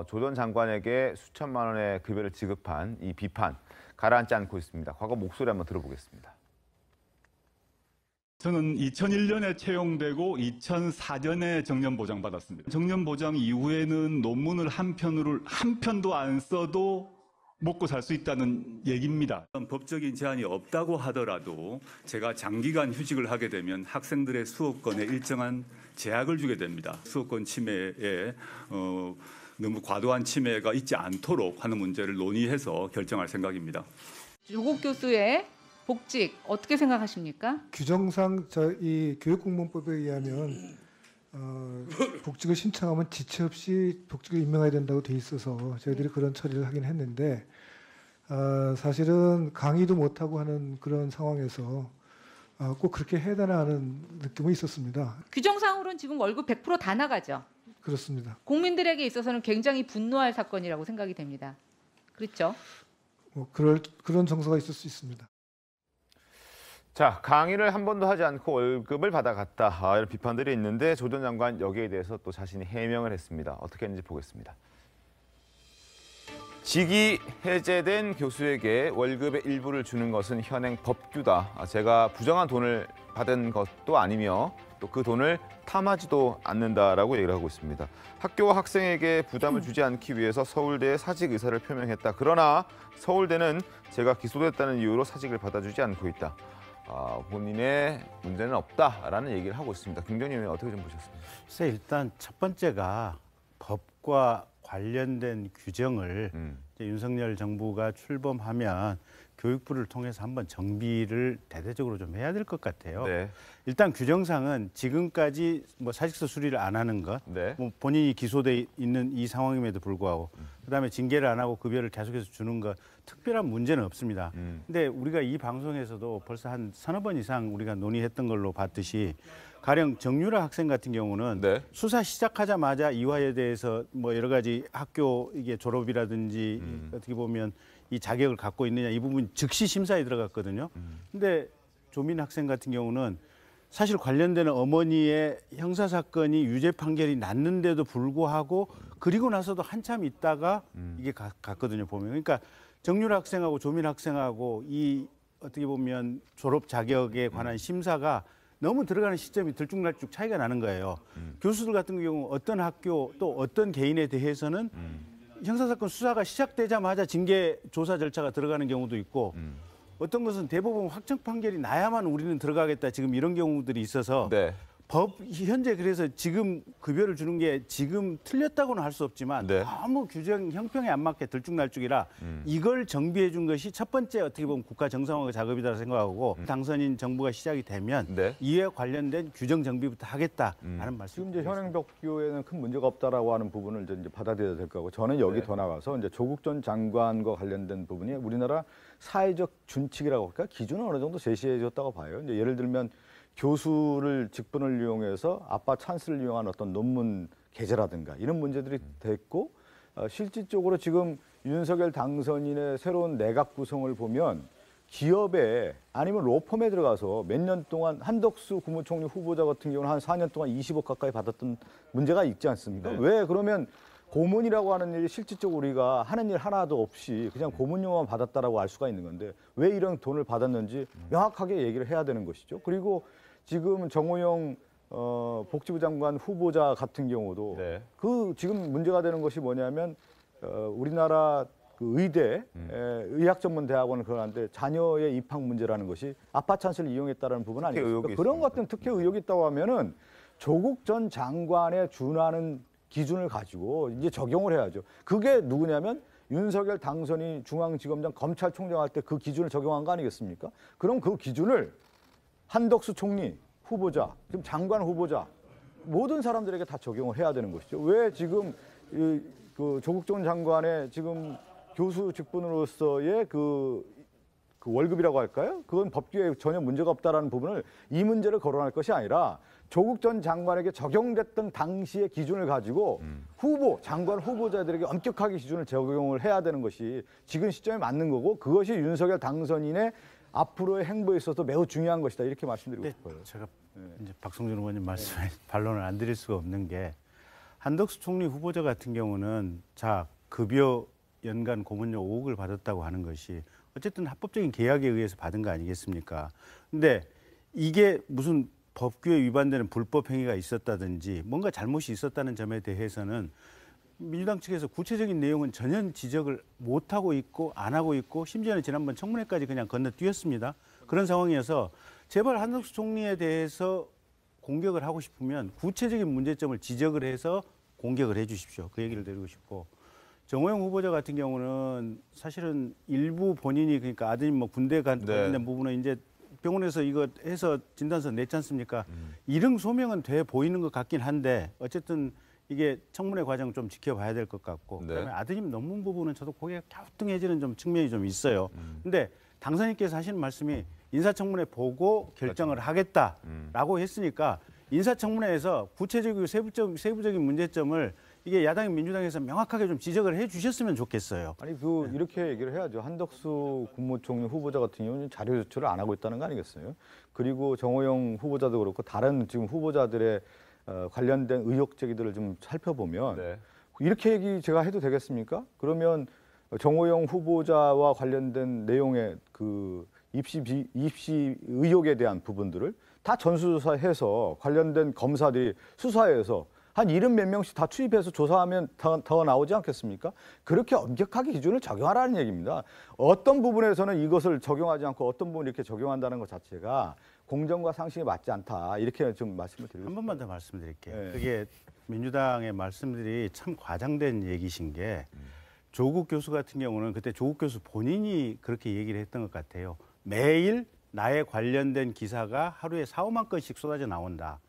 조 전 장관에게 수천만 원의 급여를 지급한 이 비판 가라앉지 않고 있습니다. 과거 목소리 한번 들어보겠습니다. 저는 2001년에 채용되고 2004년에 정년 보장받았습니다. 정년 보장 이후에는 논문을 한 편도 안 써도 먹고 살 수 있다는 얘기입니다. 법적인 제한이 없다고 하더라도 제가 장기간 휴직을 하게 되면 학생들의 수업권에 일정한 제약을 주게 됩니다. 수업권 침해에 너무 과도한 침해가 있지 않도록 하는 문제를 논의해서 결정할 생각입니다. 조국 교수의 복직 어떻게 생각하십니까? 규정상 이 교육공무원법에 의하면 복직을 신청하면 지체 없이 복직을 임명해야 된다고 돼 있어서 저희들이 그런 처리를 하긴 했는데 사실은 강의도 못하고 하는 그런 상황에서 꼭 그렇게 해야 되나 하는 느낌은 있었습니다. 규정상으로는 지금 월급 100% 다 나가죠. 그렇습니다. 국민들에게 있어서는 굉장히 분노할 사건이라고 생각이 됩니다. 그렇죠? 그런 정서가 있을 수 있습니다. 자, 강의를 한 번도 하지 않고 월급을 받아갔다. 이런 비판들이 있는데 조 전 장관 여기에 대해서 또 자신이 해명을 했습니다. 어떻게 했는지 보겠습니다. 직위 해제된 교수에게 월급의 일부를 주는 것은 현행 법규다. 제가 부정한 돈을 받은 것도 아니며 또 그 돈을 탐하지도 않는다라고 얘기를 하고 있습니다. 학교와 학생에게 부담을 주지 않기 위해서 서울대에 사직 의사를 표명했다. 그러나 서울대는 제가 기소됐다는 이유로 사직을 받아주지 않고 있다. 본인의 문제는 없다라는 얘기를 하고 있습니다. 김경림 의원 어떻게 좀 보셨습니까? 글쎄 일단 첫 번째가 법과 관련된 규정을 윤석열 정부가 출범하면 교육부를 통해서 한번 정비를 대대적으로 좀 해야 될 것 같아요. 일단 규정상은 지금까지 뭐 사직서 수리를 안 하는 것, 뭐 본인이 기소돼 있는 이 상황임에도 불구하고 그다음에 징계를 안 하고 급여를 계속해서 주는 것 특별한 문제는 없습니다. 근데 우리가 이 방송에서도 벌써 한 서너 번 이상 우리가 논의했던 걸로 봤듯이 가령 정유라 학생 같은 경우는 수사 시작하자마자 이화여대에 대해서 뭐 여러 가지 학교 이게 졸업이라든지 어떻게 보면 이 자격을 갖고 있느냐 이 부분 즉시 심사에 들어갔거든요. 근데 조민 학생 같은 경우는 사실 관련되는 어머니의 형사 사건이 유죄 판결이 났는데도 불구하고 그리고 나서도 한참 있다가 이게 갔거든요, 보면. 그러니까 정률 학생하고 조민 학생하고 이 어떻게 보면 졸업 자격에 관한 심사가 너무 들어가는 시점이 들쭉날쭉 차이가 나는 거예요. 교수들 같은 경우 어떤 학교 또 어떤 개인에 대해서는 형사사건 수사가 시작되자마자 징계 조사 절차가 들어가는 경우도 있고 어떤 것은 대법원 확정 판결이 나야만 우리는 들어가겠다 지금 이런 경우들이 있어서 네. 법 현재 그래서 지금 급여를 주는 게 지금 틀렸다고는 할 수 없지만 네. 너무 규정 형평에 안 맞게 들쭉날쭉이라 이걸 정비해 준 것이 첫 번째 어떻게 보면 국가 정상화 작업이라고 생각하고 당선인 정부가 시작이 되면 네. 이에 관련된 규정 정비부터 하겠다라는 말씀. 지금 이제 현행 법규에는 큰 문제가 없다라고 하는 부분을 이제 받아들여야 될 거고 저는 여기 더 나가서 이제 조국 전 장관과 관련된 부분이 우리나라 사회적 준칙이라고 할까 기준을 어느 정도 제시해 줬다고 봐요. 이제 예를 들면 교수를 직분을 이용해서 아빠 찬스를 이용한 어떤 논문 게재라든가 이런 문제들이 됐고 실질적으로 지금 윤석열 당선인의 새로운 내각 구성을 보면 기업에 아니면 로펌에 들어가서 몇 년 동안 한덕수 국무총리 후보자 같은 경우는 한 4년 동안 20억 가까이 받았던 문제가 있지 않습니까? 네. 왜 그러면 고문이라고 하는 일이 실질적으로 우리가 하는 일 하나도 없이 그냥 고문료만 받았다라고 알 수가 있는 건데 왜 이런 돈을 받았는지 명확하게 얘기를 해야 되는 것이죠. 그리고 지금 정호영 복지부 장관 후보자 같은 경우도 네. 그 지금 문제가 되는 것이 뭐냐면 우리나라 그 의대 의학전문대학원을 그러는데 자녀의 입학 문제라는 것이 아빠 찬스를 이용했다는 부분 아니겠습니까? 그런 것 같은 특혜 의혹이 있다고 하면은 조국 전 장관에 준하는 기준을 가지고 이제 적용을 해야죠. 그게 누구냐면 윤석열 당선인 중앙지검장 검찰총장 할 때 그 기준을 적용한 거 아니겠습니까? 그럼 그 기준을 한덕수 총리 후보자, 지금 장관 후보자 모든 사람들에게 다 적용을 해야 되는 것이죠. 왜 지금 그 조국 전 장관의 지금 교수 직분으로서의 그 월급이라고 할까요? 그건 법규에 전혀 문제가 없다라는 부분을 이 문제를 거론할 것이 아니라 조국 전 장관에게 적용됐던 당시의 기준을 가지고 장관 후보자들에게 엄격하게 기준을 적용을 해야 되는 것이 지금 시점에 맞는 거고 그것이 윤석열 당선인의 앞으로의 행보에 있어서 매우 중요한 것이다 이렇게 말씀드리고 싶어요. 제가 이제 박성준 의원님 말씀에 반론을 안 드릴 수가 없는 게 한덕수 총리 후보자 같은 경우는 급여 연간 고문료 5억을 받았다고 하는 것이 어쨌든 합법적인 계약에 의해서 받은 거 아니겠습니까? 근데 이게 무슨 법규에 위반되는 불법 행위가 있었다든지 뭔가 잘못이 있었다는 점에 대해서는 민주당 측에서 구체적인 내용은 전혀 지적을 못하고 있고 안 하고 있고 심지어는 지난번 청문회까지 그냥 건너뛰었습니다. 그런 상황이어서 제발 한덕수 총리에 대해서 공격을 하고 싶으면 구체적인 문제점을 지적을 해서 공격을 해 주십시오. 그 얘기를 드리고 싶고 정호영 후보자 같은 경우는 사실은 일부 본인이 그러니까 아드님 뭐 군대 관련된 부분은 이제 병원에서 이거 해서 진단서 냈지 않습니까? 이름 소명은 돼 보이는 것 같긴 한데 어쨌든 이게 청문회 과정 좀 지켜봐야 될 것 같고 그다음에 아드님 논문 부분은 저도 고개가 갸우뚱해지는 좀 측면이 좀 있어요. 근데 당선인께서 하시는 말씀이 인사청문회 보고 결정을 하겠다라고 했으니까 인사청문회에서 구체적이고 세부적인 문제점을 이게 야당인 민주당에서 명확하게 좀 지적을 해 주셨으면 좋겠어요. 아니 이렇게 얘기를 해야죠. 한덕수 국무총리 후보자 같은 경우는 자료 제출을 안 하고 있다는 거 아니겠어요? 그리고 정호영 후보자도 그렇고 다른 지금 후보자들의 관련된 의혹 제기들을 좀 살펴보면 이렇게 얘기 제가 해도 되겠습니까? 그러면 정호영 후보자와 관련된 내용의 그 입시 의혹에 대한 부분들을 다 전수조사해서 관련된 검사들이 수사해서 한 70몇 명씩 다 투입해서 조사하면 더 나오지 않겠습니까? 그렇게 엄격하게 기준을 적용하라는 얘기입니다. 어떤 부분에서는 이것을 적용하지 않고 어떤 부분을 이렇게 적용한다는 것 자체가 공정과 상식에 맞지 않다. 이렇게 좀 말씀을 드리고 싶습니다. 한 번만 더 말씀드릴게요. 그게 민주당의 말씀들이 참 과장된 얘기신 게 조국 교수 같은 경우는 그때 조국 교수 본인이 그렇게 얘기를 했던 것 같아요. 매일 나에 관련된 기사가 하루에 4-5만 건씩 쏟아져 나온다.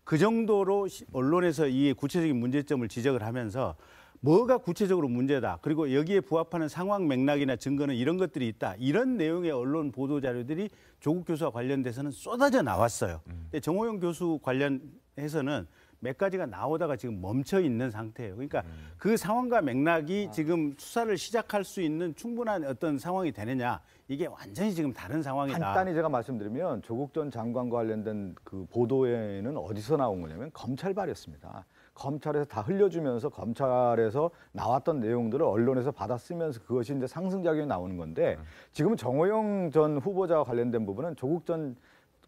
그 정도로 언론에서 이 구체적인 문제점을 지적을 하면서 뭐가 구체적으로 문제다. 그리고 여기에 부합하는 상황 맥락이나 증거는 이런 것들이 있다. 이런 내용의 언론 보도 자료들이 조국 교수와 관련돼서는 쏟아져 나왔어요. 근데 정호영 교수 관련해서는 몇 가지가 나오다가 지금 멈춰 있는 상태예요. 그러니까 그 상황과 맥락이 지금 수사를 시작할 수 있는 충분한 어떤 상황이 되느냐, 이게 완전히 지금 다른 상황이다. 간단히 제가 말씀드리면 조국 전 장관과 관련된 그 보도에는 어디서 나온 거냐면 검찰발이었습니다. 검찰에서 다 흘려주면서 검찰에서 나왔던 내용들을 언론에서 받아 쓰면서 그것이 이제 상승작용이 나오는 건데, 지금은 정호영 전 후보자와 관련된 부분은 조국 전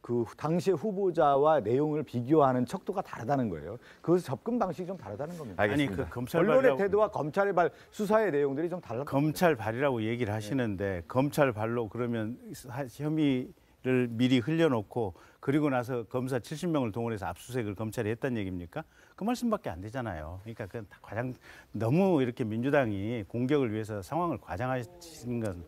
그 당시의 후보자와 내용을 비교하는 척도가 다르다는 거예요. 그것은 접근 방식이 좀 다르다는 겁니다. 알겠습니다. 아니, 그 검찰 언론의 태도와 검찰의 수사의 내용들이 좀 달라. 검찰 발이라고 얘기를 하시는데 검찰 발로 그러면 혐의를 미리 흘려놓고 그리고 나서 검사 70명을 동원해서 압수수색을 검찰이 했다는 얘기입니까? 그 말씀밖에 안 되잖아요. 그러니까 그 과장 너무 이렇게 민주당이 공격을 위해서 상황을 과장하시는 건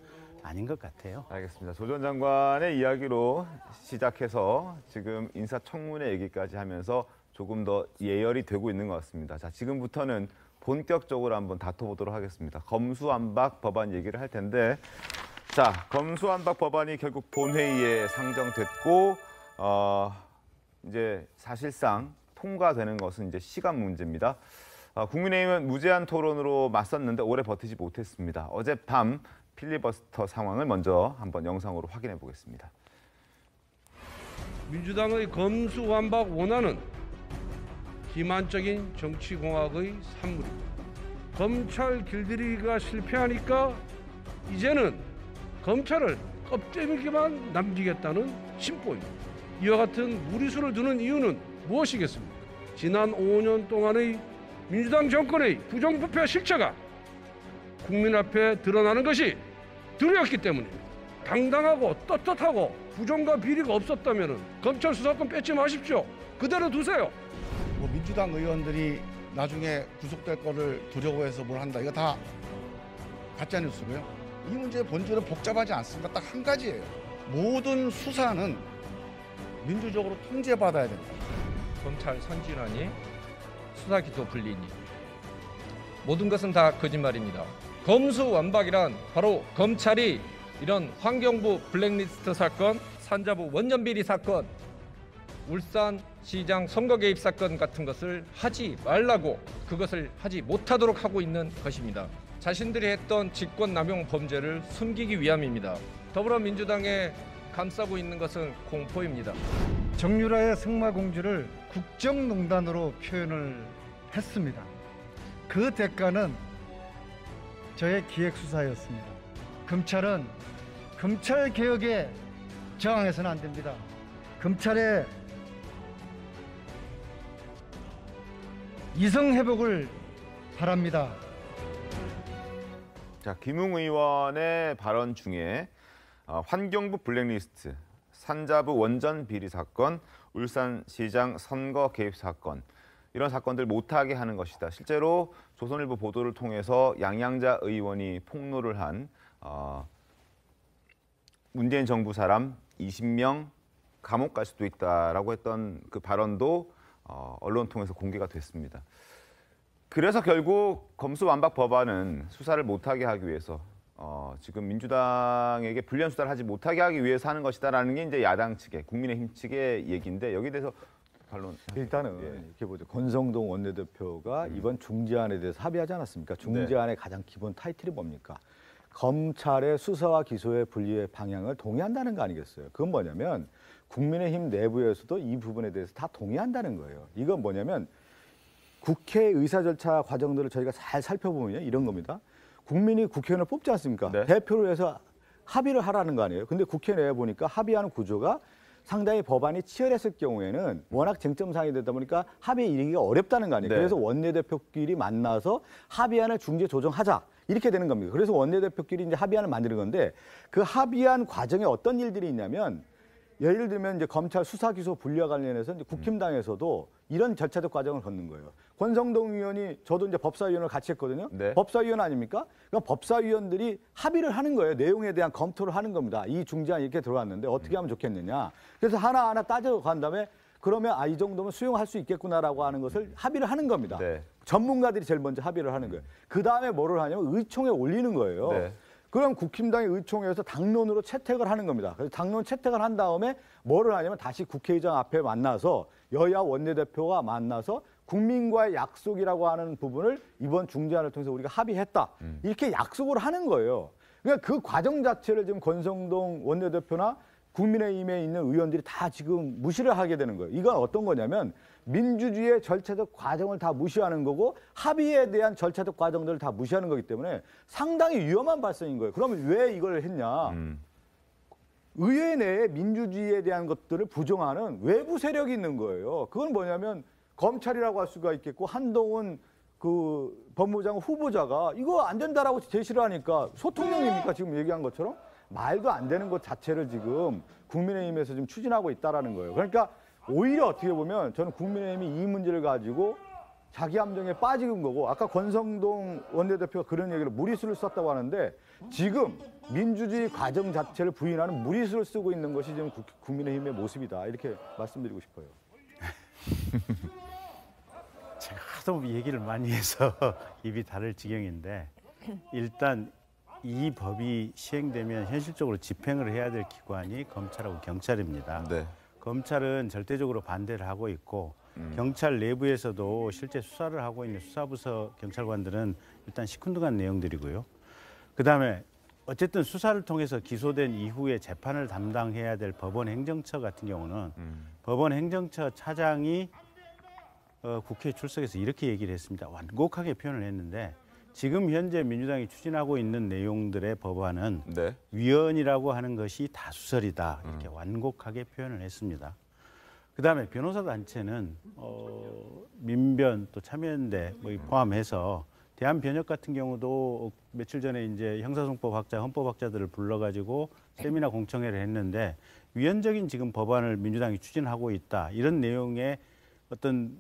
아닌 것 같아요. 알겠습니다. 조 전 장관의 이야기로 시작해서 지금 인사청문회 얘기까지 하면서 조금 더 예열이 되고 있는 것 같습니다. 자, 지금부터는 본격적으로 한번 다퉈보도록 하겠습니다. 검수완박 법안 얘기를 할 텐데, 자, 검수완박 법안이 결국 본회의에 상정됐고 이제 사실상 통과되는 것은 이제 시간 문제입니다. 국민의힘은 무제한 토론으로 맞섰는데 오래 버티지 못했습니다. 어젯밤 필리버스터 상황을 먼저 한번 영상으로 확인해 보겠습니다. 민주당의 검수완박 원안은 기만적인 정치공학의 산물입니다. 검찰 길들이기가 실패하니까 이제는 검찰을 껍데기만 남기겠다는 심보입니다. 이와 같은 무리수를 두는 이유는 무엇이겠습니까? 지난 5년 동안의 민주당 정권의 부정부패 실체가 국민 앞에 드러나는 것이 두려웠기 때문입니다. 당당하고 떳떳하고 부정과 비리가 없었다면 검찰 수사권 뺏지 마십시오. 그대로 두세요. 민주당 의원들이 나중에 구속될 거를 두려워해서 뭘 한다. 이거 다 가짜뉴스고요. 이 문제의 본질은 복잡하지 않습니다. 딱 한 가지예요. 모든 수사는 민주적으로 통제받아야 된다. 검찰 선진화니 수사기소 분리니 모든 것은 다 거짓말입니다. 검수완박이란 바로 검찰이 이런 환경부 블랙리스트 사건, 산자부 원전비리 사건, 울산시장 선거 개입 사건 같은 것을 하지 말라고, 그것을 하지 못하도록 하고 있는 것입니다. 자신들이 했던 직권남용 범죄를 숨기기 위함입니다. 더불어민주당에 감싸고 있는 것은 공포입니다. 정유라의 승마공주를 국정농단으로 표현을 했습니다. 그 대가는 저의 기획수사였습니다. 검찰은 검찰개혁에 저항해서는 안 됩니다. 검찰의 이성회복을 바랍니다. 자, 김웅 의원의 발언 중에 환경부 블랙리스트, 산자부 원전 비리 사건, 울산시장 선거 개입 사건, 이런 사건들 못하게 하는 것이다. 실제로 조선일보 보도를 통해서 양양자 의원이 폭로를 한 문재인 정부 사람 20명 감옥 갈 수도 있다라고 했던 그 발언도 언론 통해서 공개가 됐습니다. 그래서 결국 검수완박 법안은 수사를 못하게 하기 위해서 지금 민주당에게 불리한 수사를 하지 못하게 하기 위해서 하는 것이다라는 게 이제 야당 측의, 국민의힘 측의 얘기인데, 여기에 대해서 반론. 일단은 이렇게 보죠. 권성동 원내대표가 이번 중재안에 대해서 합의하지 않았습니까? 중재안의 가장 기본 타이틀이 뭡니까? 검찰의 수사와 기소의 분리의 방향을 동의한다는 거 아니겠어요? 그건 뭐냐면 국민의힘 내부에서도 이 부분에 대해서 다 동의한다는 거예요. 이건 뭐냐면 국회 의사 절차 과정들을 저희가 잘 살펴보면요, 이런 겁니다. 국민이 국회의원을 뽑지 않습니까? 네. 대표를 해서 합의를 하라는 거 아니에요. 근데 국회 내에 보니까 합의하는 구조가 상당히 법안이 치열했을 경우에는 워낙 쟁점 사항이 되다 보니까 합의에 이르기가 어렵다는 거 아니에요. 네. 그래서 원내대표끼리 만나서 합의안을 중재 조정하자, 이렇게 되는 겁니다. 그래서 원내대표끼리 이제 합의안을 만드는 건데, 그 합의안 과정에 어떤 일들이 있냐면, 예를 들면 이제 검찰 수사 기소 분리와 관련해서 이제 국힘당에서도 이런 절차적 과정을 걷는 거예요. 권성동 의원이, 저도 이제 법사위원을 같이 했거든요. 네. 법사위원 아닙니까? 그러니까 법사위원들이 합의를 하는 거예요. 내용에 대한 검토를 하는 겁니다. 이 중재안 이렇게 들어왔는데 어떻게 하면 좋겠느냐. 그래서 하나하나 따져간 다음에 그러면 이 정도면 수용할 수 있겠구나라고 하는 것을 합의를 하는 겁니다. 네. 전문가들이 제일 먼저 합의를 하는 거예요. 그 다음에 뭐를 하냐면 의총에 올리는 거예요. 네. 그럼 국힘당이 의총에서 당론으로 채택을 하는 겁니다. 그래서 당론 채택을 한 다음에 뭐를 하냐면 다시 국회의장 앞에 만나서 여야 원내대표가 만나서 국민과의 약속이라고 하는 부분을 이번 중재안을 통해서 우리가 합의했다. 이렇게 약속을 하는 거예요. 그러니까 그 과정 자체를 지금 권성동 원내대표나 국민의힘에 있는 의원들이 다 지금 무시를 하게 되는 거예요. 이건 어떤 거냐면 민주주의의 절차적 과정을 다 무시하는 거고 합의에 대한 절차적 과정들을 다 무시하는 거기 때문에 상당히 위험한 발상인 거예요. 그러면 왜 이걸 했냐? 의회 내에 민주주의에 대한 것들을 부정하는 외부 세력이 있는 거예요. 그건 뭐냐면 검찰이라고 할 수가 있겠고 한동훈 그 법무장 후보자가 이거 안 된다라고 제시를 하니까 소통령입니까? 지금 얘기한 것처럼 말도 안 되는 것 자체를 지금 국민의힘에서 지금 추진하고 있다라는 거예요. 그러니까 오히려 어떻게 보면 저는 국민의힘이 이 문제를 가지고 자기 함정에 빠진 거고 아까 권성동 원내대표가 그런 얘기를 무리수를 썼다고 하는데 지금 민주주의 과정 자체를 부인하는 무리수를 쓰고 있는 것이 지금 국민의힘의 모습이다. 이렇게 말씀드리고 싶어요. 제가 하도 얘기를 많이 해서 입이 다를 지경인데 일단 이 법이 시행되면 현실적으로 집행을 해야 될 기관이 검찰하고 경찰입니다. 네. 검찰은 절대적으로 반대를 하고 있고 경찰 내부에서도 실제 수사를 하고 있는 수사부서 경찰관들은 일단 시큰둥한 내용들이고요. 그다음에 어쨌든 수사를 통해서 기소된 이후에 재판을 담당해야 될 법원 행정처 같은 경우는 법원 행정처 차장이 국회에 출석해서 이렇게 얘기를 했습니다. 완곡하게 표현을 했는데 지금 현재 민주당이 추진하고 있는 내용들의 법안은 네. 위헌이라고 하는 것이 다수설이다. 이렇게 완곡하게 표현을 했습니다. 그다음에 변호사 단체는 민변 또 참여연대 뭐 포함해서 대한변협 같은 경우도 며칠 전에 이제 형사소송법학자, 헌법학자들을 불러가지고 세미나 공청회를 했는데 위헌적인 지금 법안을 민주당이 추진하고 있다. 이런 내용의 어떤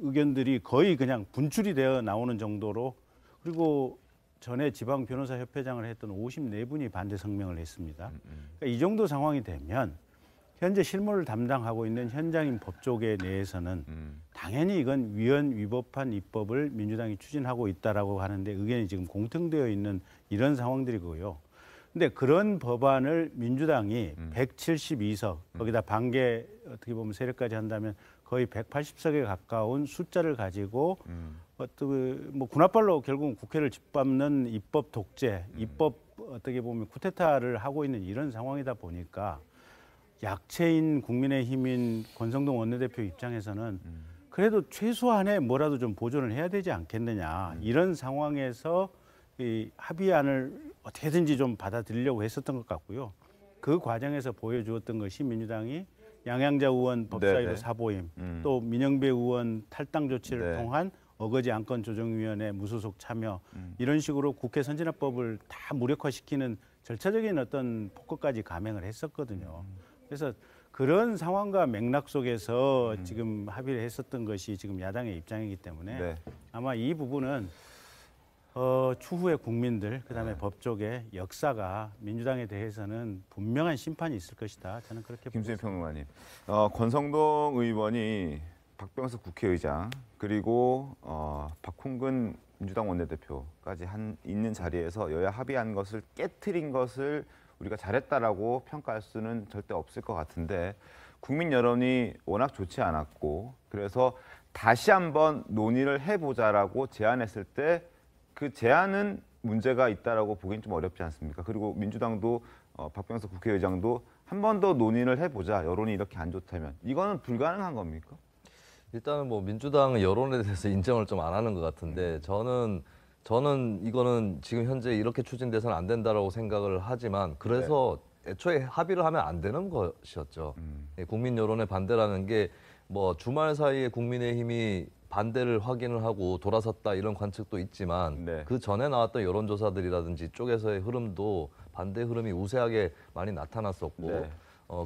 의견들이 거의 그냥 분출이 되어 나오는 정도로 그리고 전에 지방 변호사 협회장을 했던 54분이 반대 성명을 했습니다. 그러니까 이 정도 상황이 되면 현재 실무를 담당하고 있는 현장인 법조계 내에서는 당연히 이건 위헌 위법한 입법을 민주당이 추진하고 있다라고 하는데 의견이 지금 공통되어 있는 이런 상황들이고요. 근데 그런 법안을 민주당이 172석 거기다 반개 어떻게 보면 세력까지 한다면 거의 180석에 가까운 숫자를 가지고 뭐 군합발로 결국은 국회를 짓밟는 입법 독재, 입법 어떻게 보면 쿠데타를 하고 있는 이런 상황이다 보니까 약체인 국민의힘인 권성동 원내대표 입장에서는 그래도 최소한의 뭐라도 좀 보존을 해야 되지 않겠느냐 이런 상황에서 이 합의안을 어떻게든지 좀 받아들이려고 했었던 것 같고요. 그 과정에서 보여주었던 것이 민주당이 양양자 의원 법사위로 사보임, 또 민영배 의원 탈당 조치를 통한 어거지 안건조정위원회 무소속 참여 이런 식으로 국회 선진화법을 다 무력화시키는 절차적인 어떤 폭거까지 감행을 했었거든요. 그래서 그런 상황과 맥락 속에서 지금 합의를 했었던 것이 지금 야당의 입장이기 때문에 아마 이 부분은 추후에 국민들 그다음에 법조계 역사가 민주당에 대해서는 분명한 심판이 있을 것이다. 저는 그렇게 김수현 평론가님, 권성동 의원이 박병석 국회의장 그리고 박홍근 민주당 원내대표까지 있는 자리에서 여야 합의한 것을 깨트린 것을 우리가 잘했다라고 평가할 수는 절대 없을 것 같은데 국민 여론이 워낙 좋지 않았고 그래서 다시 한번 논의를 해보자라고 제안했을 때 그 제안은 문제가 있다라고 보기는 좀 어렵지 않습니까? 그리고 민주당도 박병석 국회의장도 한 번 더 논의를 해보자. 여론이 이렇게 안 좋다면 이거는 불가능한 겁니까? 일단은 뭐 민주당은 여론에 대해서 인정을 좀 안 하는 것 같은데 저는 이거는 지금 현재 이렇게 추진돼서는 안 된다라고 생각을 하지만 그래서 애초에 합의를 하면 안 되는 것이었죠. 국민 여론의 반대라는 게 뭐 주말 사이에 국민의힘이 반대를 확인을 하고 돌아섰다 이런 관측도 있지만 그 전에 나왔던 여론조사들이라든지 쪽에서의 흐름도 반대 흐름이 우세하게 많이 나타났었고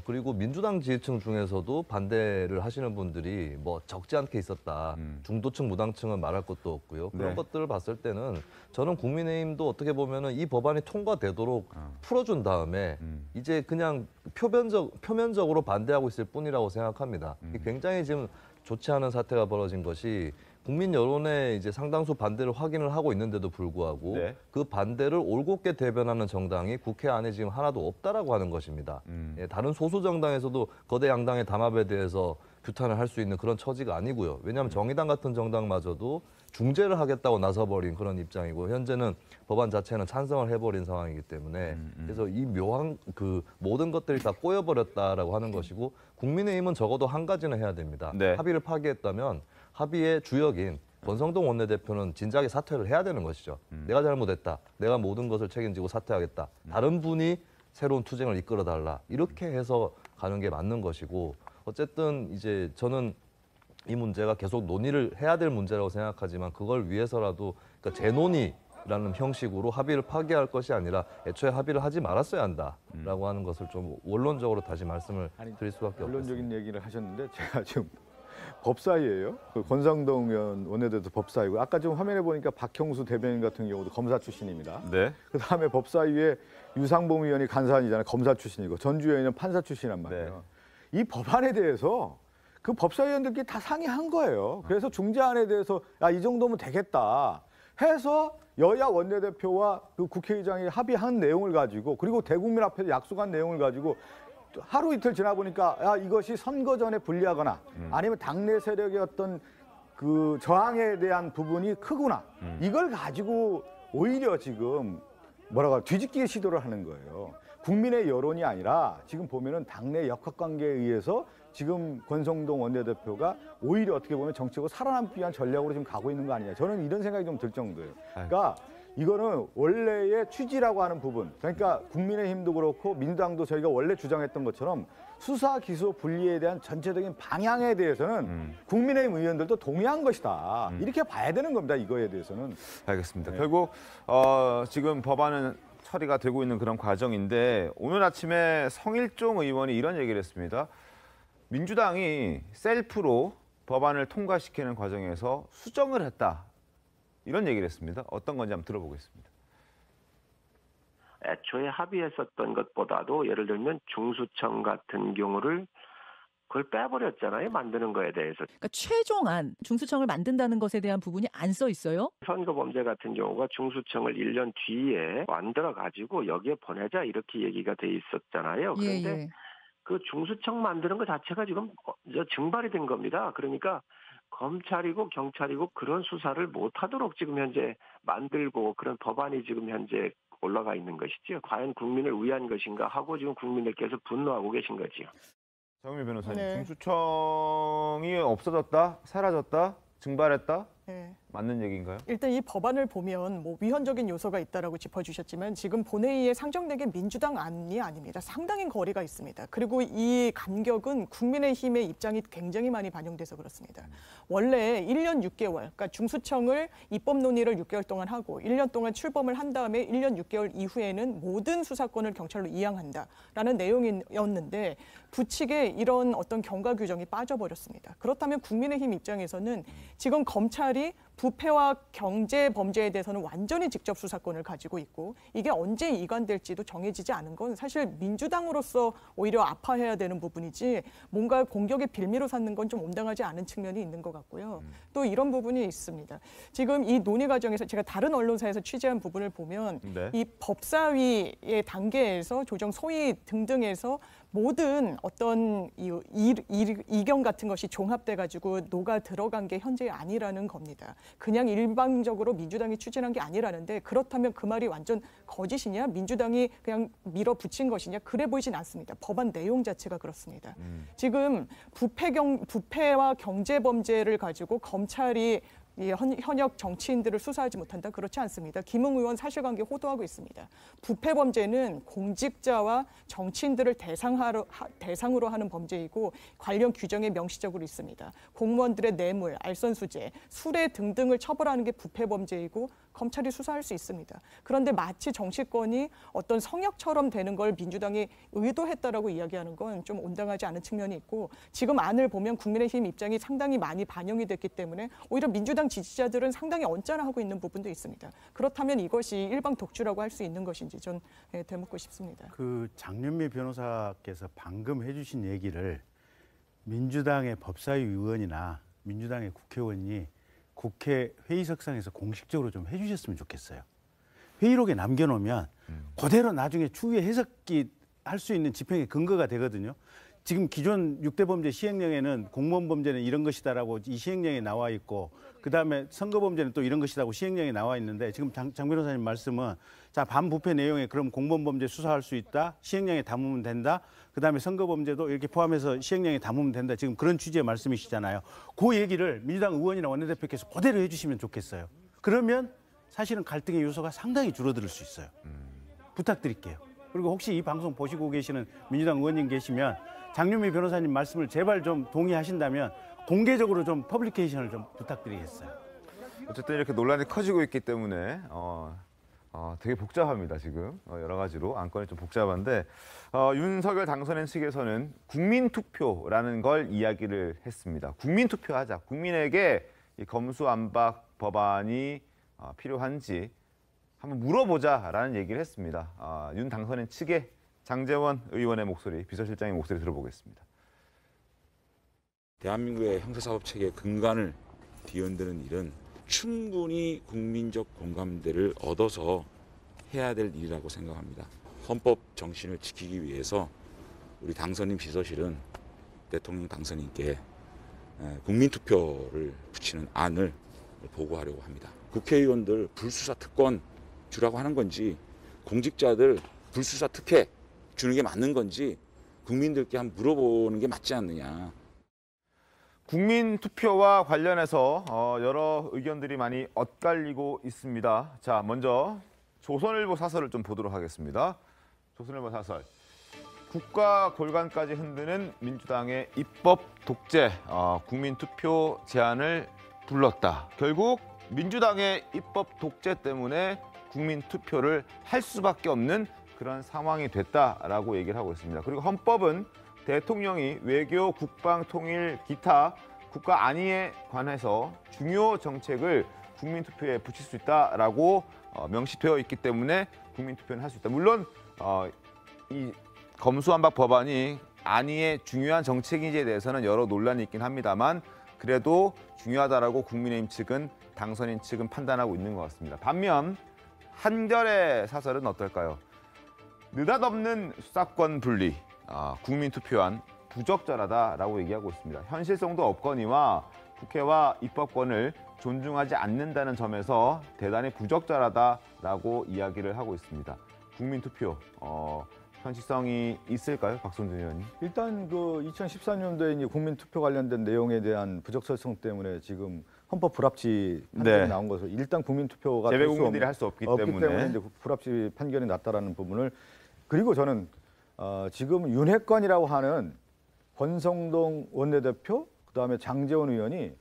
그리고 민주당 지지층 중에서도 반대를 하시는 분들이 뭐 적지 않게 있었다. 중도층, 무당층은 말할 것도 없고요. 그런 것들을 봤을 때는 저는 국민의힘도 어떻게 보면은 이 법안이 통과되도록 풀어준 다음에 이제 그냥 표면적으로 반대하고 있을 뿐이라고 생각합니다. 굉장히 지금 좋지 않은 사태가 벌어진 것이 국민 여론의 이제 상당수 반대를 확인을 하고 있는데도 불구하고 그 반대를 올곧게 대변하는 정당이 국회 안에 지금 하나도 없다라고 하는 것입니다. 다른 소수 정당에서도 거대 양당의 담합에 대해서 규탄을 할 수 있는 그런 처지가 아니고요. 왜냐하면 정의당 같은 정당마저도 중재를 하겠다고 나서버린 그런 입장이고 현재는 법안 자체는 찬성을 해버린 상황이기 때문에 그래서 이 묘한 그 모든 것들이 다 꼬여버렸다라고 하는 것이고 국민의힘은 적어도 한 가지는 해야 됩니다. 네. 합의를 파기했다면 합의의 주역인 권성동 원내대표는 진작에 사퇴를 해야 되는 것이죠. 내가 잘못했다. 내가 모든 것을 책임지고 사퇴하겠다. 다른 분이 새로운 투쟁을 이끌어달라. 이렇게 해서 가는 게 맞는 것이고 어쨌든 이제 저는 이 문제가 계속 논의를 해야 될 문제라고 생각하지만 그걸 위해서라도 그러니까 재논의라는 형식으로 합의를 파기할 것이 아니라 애초에 합의를 하지 말았어야 한다라고 하는 것을 좀 원론적으로 다시 말씀을 드릴 수밖에 없습니다. 원론적인 얘기를 하셨는데 제가 지금 법사위예요. 그 권성동 의원 원내대표 법사위고 아까 지금 화면에 보니까 박형수 대변인 같은 경우도 검사 출신입니다. 네. 그다음에 법사위에 유상봉 의원이 간사관이잖아요. 검사 출신이고 전주 의원은 판사 출신이란 말이에요. 네. 이 법안에 대해서 그 법사위원들끼리 다 상의한 거예요. 그래서 중재안에 대해서 이 정도면 되겠다 해서 여야 원내대표와 그 국회의장이 합의한 내용을 가지고 그리고 대국민 앞에서 약속한 내용을 가지고 하루 이틀 지나 보니까 이것이 선거 전에 불리하거나 아니면 당내 세력의 어떤 그 저항에 대한 부분이 크구나 이걸 가지고 오히려 지금 뭐라고 뒤집기 시도를 하는 거예요. 국민의 여론이 아니라 지금 보면은 당내 역학관계에 의해서 지금 권성동 원내대표가 오히려 어떻게 보면 정치적으로 살아남기 위한 전략으로 지금 가고 있는 거 아니냐. 저는 이런 생각이 좀 들 정도예요. 그러니까 이거는 원래의 취지라고 하는 부분. 그러니까 국민의힘도 그렇고 민주당도 저희가 원래 주장했던 것처럼 수사 기소 분리에 대한 전체적인 방향에 대해서는 국민의힘 의원들도 동의한 것이다. 이렇게 봐야 되는 겁니다. 이거에 대해서는. 알겠습니다. 네. 결국 지금 법안은 처리가 되고 있는 그런 과정인데 오늘 아침에 성일종 의원이 이런 얘기를 했습니다. 민주당이 셀프로 법안을 통과시키는 과정에서 수정을 했다. 이런 얘기를 했습니다. 어떤 건지 한번 들어보겠습니다. 애초에 합의했었던 것보다도 예를 들면 중수청 같은 경우를 그걸 빼버렸잖아요. 만드는 거에 대해서. 그러니까 최종안 중수청을 만든다는 것에 대한 부분이 안 써 있어요? 선거범죄 같은 경우가 중수청을 1년 뒤에 만들어가지고 여기에 보내자 이렇게 얘기가 돼 있었잖아요. 그런데 그 중수청 만드는 것 자체가 지금 증발이 된 겁니다. 그러니까 검찰이고 경찰이고 그런 수사를 못하도록 지금 현재 만들고 그런 법안이 지금 현재 올라가 있는 것이죠. 과연 국민을 위한 것인가 하고 지금 국민들께서 분노하고 계신 거지요. 정미 변호사님, 중수청이 없어졌다, 사라졌다, 증발했다? 네. 맞는 얘기인가요? 일단 이 법안을 보면 뭐 위헌적인 요소가 있다라고 짚어주셨지만 지금 본회의에 상정된 게 민주당 안이 아닙니다. 상당히 거리가 있습니다. 그리고 이 간격은 국민의힘의 입장이 굉장히 많이 반영돼서 그렇습니다. 원래 1년 6개월, 그러니까 중수청을 입법 논의를 6개월 동안 하고 1년 동안 출범을 한 다음에 1년 6개월 이후에는 모든 수사권을 경찰로 이양한다라는 내용이었는데 부칙에 이런 어떤 경과 규정이 빠져버렸습니다. 그렇다면 국민의힘 입장에서는 지금 검찰이 부패와 경제 범죄에 대해서는 완전히 직접 수사권을 가지고 있고 이게 언제 이관될지도 정해지지 않은 건 사실 민주당으로서 오히려 아파해야 되는 부분이지 뭔가 공격의 빌미로 삼는 건 좀 온당하지 않은 측면이 있는 것 같고요. 또 이런 부분이 있습니다. 지금 이 논의 과정에서 제가 다른 언론사에서 취재한 부분을 보면 이 법사위의 단계에서 조정 소위 등등에서 모든 어떤 이견 같은 것이 종합돼 가지고 녹아 들어간 게 현재 아니라는 겁니다. 그냥 일방적으로 민주당이 추진한 게 아니라는데 그렇다면 그 말이 완전 거짓이냐? 민주당이 그냥 밀어붙인 것이냐? 그래 보이진 않습니다. 법안 내용 자체가 그렇습니다. 지금 부패와 경제 범죄를 가지고 검찰이 현역 정치인들을 수사하지 못한다? 그렇지 않습니다. 김웅 의원 사실관계 호도하고 있습니다. 부패 범죄는 공직자와 정치인들을 대상으로 하는 범죄이고 관련 규정에 명시적으로 있습니다. 공무원들의 뇌물, 알선수재, 수뢰 등등을 처벌하는 게 부패 범죄이고 검찰이 수사할 수 있습니다. 그런데 마치 정치권이 어떤 성역처럼 되는 걸 민주당이 의도했다라고 이야기하는 건 좀 온당하지 않은 측면이 있고 지금 안을 보면 국민의힘 입장이 상당히 많이 반영이 됐기 때문에 오히려 민주당 지지자들은 상당히 언짢아하고 있는 부분도 있습니다. 그렇다면 이것이 일방 독주라고 할 수 있는 것인지 전 되묻고 싶습니다. 그 장윤미 변호사께서 방금 해주신 얘기를 민주당의 법사위 의원이나 민주당의 국회의원이 국회 회의석상에서 공식적으로 좀 해주셨으면 좋겠어요. 회의록에 남겨놓으면 그대로 나중에 추후에 해석이 할 수 있는 집행의 근거가 되거든요. 지금 기존 6대 범죄 시행령에는 공무원 범죄는 이런 것이다라고 이 시행령에 나와 있고 그다음에 선거 범죄는 또 이런 것이라고 시행령에 나와 있는데 지금 장 변호사님 말씀은 자 반부패 내용에 그럼 공무원 범죄 수사할 수 있다. 시행령에 담으면 된다. 그다음에 선거 범죄도 이렇게 포함해서 시행령에 담으면 된다. 지금 그런 취지의 말씀이시잖아요. 그 얘기를 민주당 의원이나 원내대표께서 그대로 해주시면 좋겠어요. 그러면 사실은 갈등의 요소가 상당히 줄어들 수 있어요. 부탁드릴게요. 그리고 혹시 이 방송 보시고 계시는 민주당 의원님 계시면 장윤미 변호사님 말씀을 제발 좀 동의하신다면 공개적으로 좀 퍼블리케이션을 좀 부탁드리겠어요. 어쨌든 이렇게 논란이 커지고 있기 때문에 되게 복잡합니다. 지금 여러 가지로 안건이 좀 복잡한데 윤석열 당선인 측에서는 국민투표라는 걸 이야기를 했습니다. 국민투표하자. 국민에게 이 검수안박 법안이 필요한지 한번 물어보자라는 얘기를 했습니다. 윤 당선인 측의 장제원 의원의 목소리, 비서실장의 목소리 들어보겠습니다. 대한민국의 형사사법체계의 근간을 뒤흔드는 일은 충분히 국민적 공감대를 얻어서 해야 될 일이라고 생각합니다. 헌법 정신을 지키기 위해서 우리 당선인 비서실은 대통령 당선인께 국민투표를 붙이는 안을 보고하려고 합니다. 국회의원들 불수사 특권 주라고 하는 건지 공직자들 불수사 특혜 주는 게 맞는 건지 국민들께 한번 물어보는 게 맞지 않느냐. 국민투표와 관련해서 여러 의견들이 많이 엇갈리고 있습니다. 자, 먼저 조선일보 사설을 좀 보도록 하겠습니다. 조선일보 사설. 국가 골간까지 흔드는 민주당의 입법 독재, 국민투표 제안을 불렀다. 결국 민주당의 입법 독재 때문에 국민투표를 할 수밖에 없는 그런 상황이 됐다라고 얘기를 하고 있습니다. 그리고 헌법은 대통령이 외교, 국방, 통일, 기타 국가 안위에 관해서 중요 정책을 국민투표에 붙일 수 있다라고 명시되어 있기 때문에 국민투표는 할 수 있다. 물론 이 검수완박 법안이 안위의 중요한 정책인지에 대해서는 여러 논란이 있긴 합니다만 그래도 중요하다라고 국민의힘 측은 당선인 측은 판단하고 있는 것 같습니다. 반면 한겨레 사설은 어떨까요? 느닷없는 수사권 분리, 국민투표안 부적절하다라고 얘기하고 있습니다. 현실성도 없거니와 국회와 입법권을 존중하지 않는다는 점에서 대단히 부적절하다라고 이야기를 하고 있습니다. 국민투표, 현실성이 있을까요? 박성준 의원님. 일단 그 2014년도에 이제 국민투표 관련된 내용에 대한 부적절성 때문에 지금 헌법 불합치 판결이 나온 것으로 일단 국민투표가 재외 국민들이 할 수 없기 때문에 이제 불합치 판결이 났다라는 부분을 그리고 저는 지금 윤핵관이라고 하는 권성동 원내대표 그다음에 장제원 의원이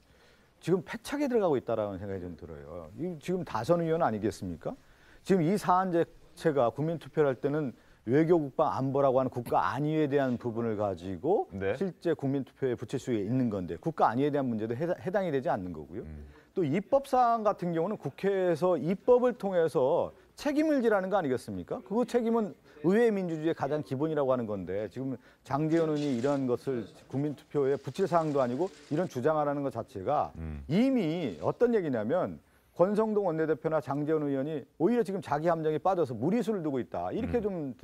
지금 패착에 들어가고 있다라는 생각이 좀 들어요. 지금 다선 의원 아니겠습니까? 지금 이 사안 자체가 국민투표를 할 때는 외교, 국방, 안보라고 하는 국가 안위에 대한 부분을 가지고 실제 국민투표에 붙일 수 있는 건데 국가 안위에 대한 문제도 해당이 되지 않는 거고요. 또 입법사항 같은 경우는 국회에서 입법을 통해서 책임을 지라는 거 아니겠습니까? 그 책임은 의회 민주주의의 가장 기본이라고 하는 건데 지금 장제원 의원이 이런 것을 국민투표에 붙일 사항도 아니고 이런 주장하라는 것 자체가 이미 어떤 얘기냐면 권성동 원내대표나 장제원 의원이 오히려 지금 자기 함정에 빠져서 무리수를 두고 있다. 이렇게 좀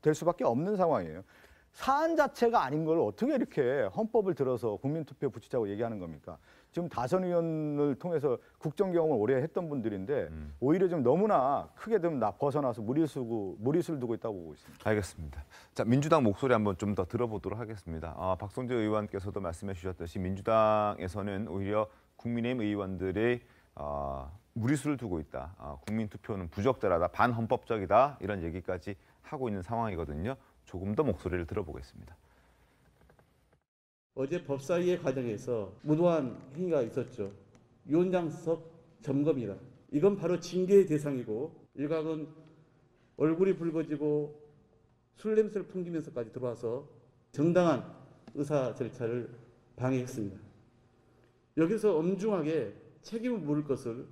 될 수밖에 없는 상황이에요. 사안 자체가 아닌 걸 어떻게 이렇게 헌법을 들어서 국민투표 붙이자고 얘기하는 겁니까? 지금 다선 의원을 통해서 국정 경험을 오래 했던 분들인데 오히려 좀 너무나 크게 좀 벗어나서 무리수를 두고 있다고 보고 있습니다. 알겠습니다. 자, 민주당 목소리 한번 좀 더 들어보도록 하겠습니다. 박성재 의원께서도 말씀해 주셨듯이 민주당에서는 오히려 국민의힘 의원들의 무리수를 두고 있다. 국민투표는 부적절하다, 반헌법적이다 이런 얘기까지 하고 있는 상황이거든요. 조금 더 목소리를 들어보겠습니다. 어제 법사위의 과정에서 무도한 행위가 있었죠. 위원장석 점검이다. 이건 바로 징계의 대상이고 일각은 얼굴이 붉어지고 술 냄새를 풍기면서까지 들어와서 정당한 의사 절차를 방해했습니다. 여기서 엄중하게 책임을 물을 것을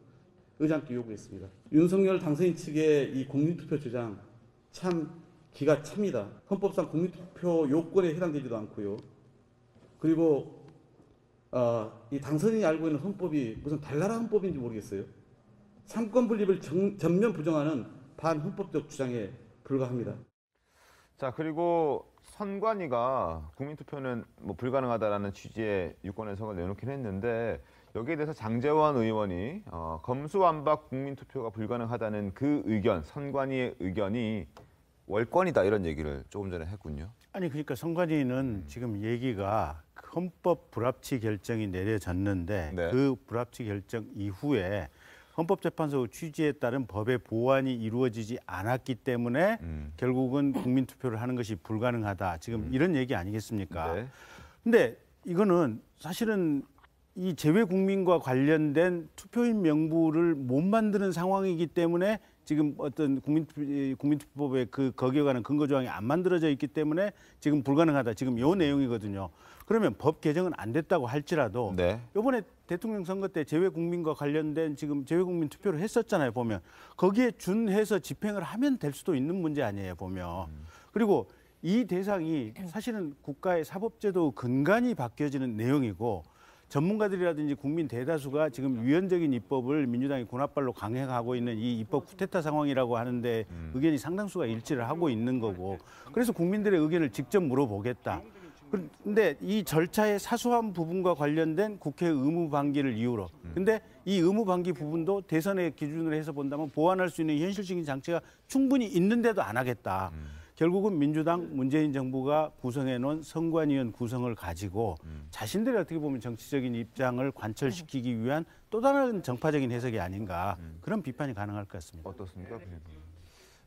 의장께 요구했습니다. 윤석열 당선인 측의 이 국민투표 주장 참 기가 찹니다. 헌법상 국민투표 요건에 해당되지도 않고요. 그리고 이 당선인이 알고 있는 헌법이 무슨 달나라 헌법인지 모르겠어요. 삼권 분립을 전면 부정하는 반헌법적 주장에 불과합니다. 자, 그리고 선관위가 국민투표는 뭐 불가능하다라는 취지의 유권 해석을 내놓긴 했는데 여기에 대해서 장제원 의원이 검수완박 국민투표가 불가능하다는 그 의견, 선관위의 의견이 월권이다 이런 얘기를 조금 전에 했군요. 아니 그러니까 선관위는 지금 얘기가 헌법 불합치 결정이 내려졌는데 네. 그 불합치 결정 이후에 헌법재판소 취지에 따른 법의 보완이 이루어지지 않았기 때문에 결국은 국민투표를 하는 것이 불가능하다. 지금 이런 얘기 아니겠습니까? 네. 근데 이거는 사실은 이 재외국민과 관련된 투표인 명부를 못 만드는 상황이기 때문에 지금 어떤 국민투표법의 거기에 관한 근거 조항이 안 만들어져 있기 때문에 지금 불가능하다. 지금 요 내용이거든요. 그러면 법 개정은 안 됐다고 할지라도 이번에 대통령 선거 때 재외국민과 관련된 지금 재외국민 투표를 했었잖아요. 보면 거기에 준해서 집행을 하면 될 수도 있는 문제 아니에요. 보면. 그리고 이 대상이 사실은 국가의 사법제도 근간이 바뀌어지는 내용이고 전문가들이라든지 국민 대다수가 지금 유연적인 입법을 민주당이 군합발로 강행하고 있는 이 입법 쿠데타 상황이라고 하는데 의견이 상당수가 일치를 하고 있는 거고 그래서 국민들의 의견을 직접 물어보겠다. 근데 이 절차의 사소한 부분과 관련된 국회 의무 방기를 이유로 근데 이 의무 방기 부분도 대선의 기준으로 해서 본다면 보완할 수 있는 현실적인 장치가 충분히 있는데도 안 하겠다. 결국은 민주당 문재인 정부가 구성해 놓은 선관위원 구성을 가지고 자신들이 어떻게 보면 정치적인 입장을 관철시키기 위한 또 다른 정파적인 해석이 아닌가 그런 비판이 가능할 것 같습니다. 어떻습니까?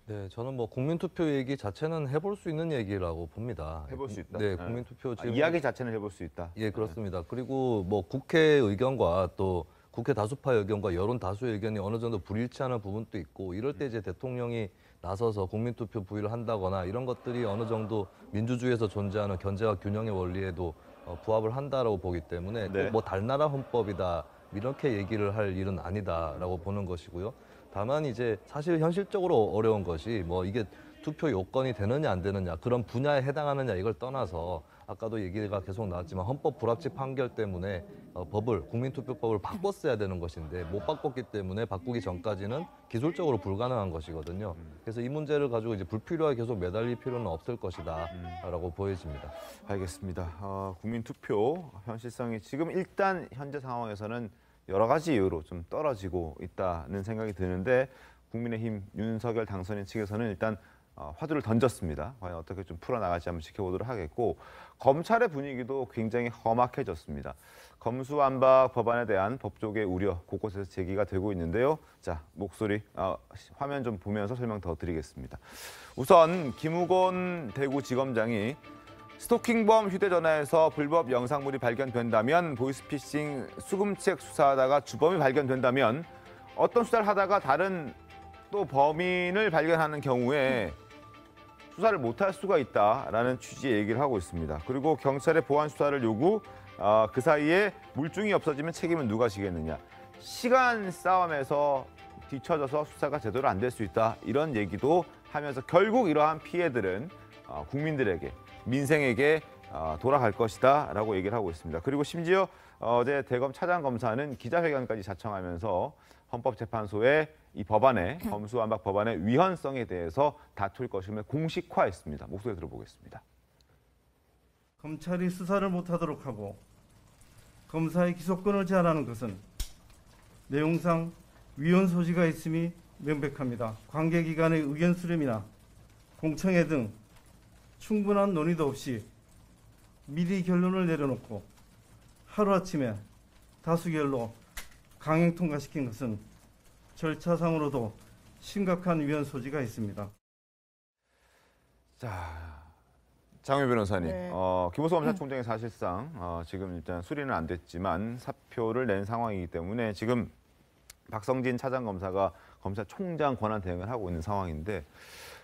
네, 저는 뭐 국민투표 얘기 자체는 해볼 수 있는 얘기라고 봅니다. 해볼 수 있다. 네, 국민투표 지금 이야기 자체는 해볼 수 있다. 예, 그렇습니다. 그리고 뭐 국회 의견과 또 국회 다수파 의견과 여론 다수의 의견이 어느 정도 불일치하는 부분도 있고 이럴 때 이제 대통령이 나서서 국민투표 부의를 한다거나 이런 것들이 어느 정도 민주주의에서 존재하는 견제와 균형의 원리에도 부합을 한다라고 보기 때문에 뭐 달나라 헌법이다 이렇게 얘기를 할 일은 아니다라고 보는 것이고요. 다만 이제 사실 현실적으로 어려운 것이 뭐 이게 투표 요건이 되느냐 안 되느냐 그런 분야에 해당하느냐 이걸 떠나서 아까도 얘기가 계속 나왔지만 헌법 불합치 판결 때문에 국민투표법을 바꿨어야 되는 것인데 못 바꿨기 때문에 바꾸기 전까지는 기술적으로 불가능한 것이거든요. 그래서 이 문제를 가지고 이제 불필요하게 계속 매달릴 필요는 없을 것이다라고 보여집니다. 알겠습니다. 국민투표 현실성이 지금 일단 현재 상황에서는 여러 가지 이유로 좀 떨어지고 있다는 생각이 드는데 국민의힘 윤석열 당선인 측에서는 일단 화두를 던졌습니다. 과연 어떻게 좀 풀어나갈지 한번 지켜보도록 하겠고 검찰의 분위기도 굉장히 험악해졌습니다. 검수완박 법안에 대한 법조계 우려 곳곳에서 제기가 되고 있는데요. 자, 목소리, 화면 좀 보면서 설명 더 드리겠습니다. 우선 김우곤 대구지검장이 스토킹범 휴대전화에서 불법 영상물이 발견된다면 보이스피싱 수금책 수사하다가 주범이 발견된다면 어떤 수사를 하다가 다른 또 범인을 발견하는 경우에 수사를 못할 수가 있다라는 취지의 얘기를 하고 있습니다. 그리고 경찰의 보안 수사를 요구, 그 사이에 물증이 없어지면 책임은 누가 지겠느냐. 시간 싸움에서 뒤처져서 수사가 제대로 안 될 수 있다. 이런 얘기도 하면서 결국 이러한 피해들은 국민들에게, 민생에게 돌아갈 것이다 라고 얘기를 하고 있습니다. 그리고 심지어 어제 대검 차장검사는 기자회견까지 자청하면서 헌법재판소의 이 법안의 검수완박 법안의 위헌성에 대해서 다툴 것임을 공식화했습니다. 목소리 들어보겠습니다. 검찰이 수사를 못하도록 하고 검사의 기소권을 제한하는 것은 내용상 위헌 소지가 있음이 명백합니다. 관계기관의 의견 수렴이나 공청회 등 충분한 논의도 없이 미리 결론을 내려놓고 하루아침에 다수결로 강행 통과시킨 것은 절차상으로도 심각한 위헌 소지가 있습니다. 자, 장외 변호사님, 네. 김호수 검찰총장이 사실상 지금 일단 수리는 안 됐지만 사표를 낸 상황이기 때문에 지금 박성진 차장검사가 검찰총장 권한 대행을 하고 있는 상황인데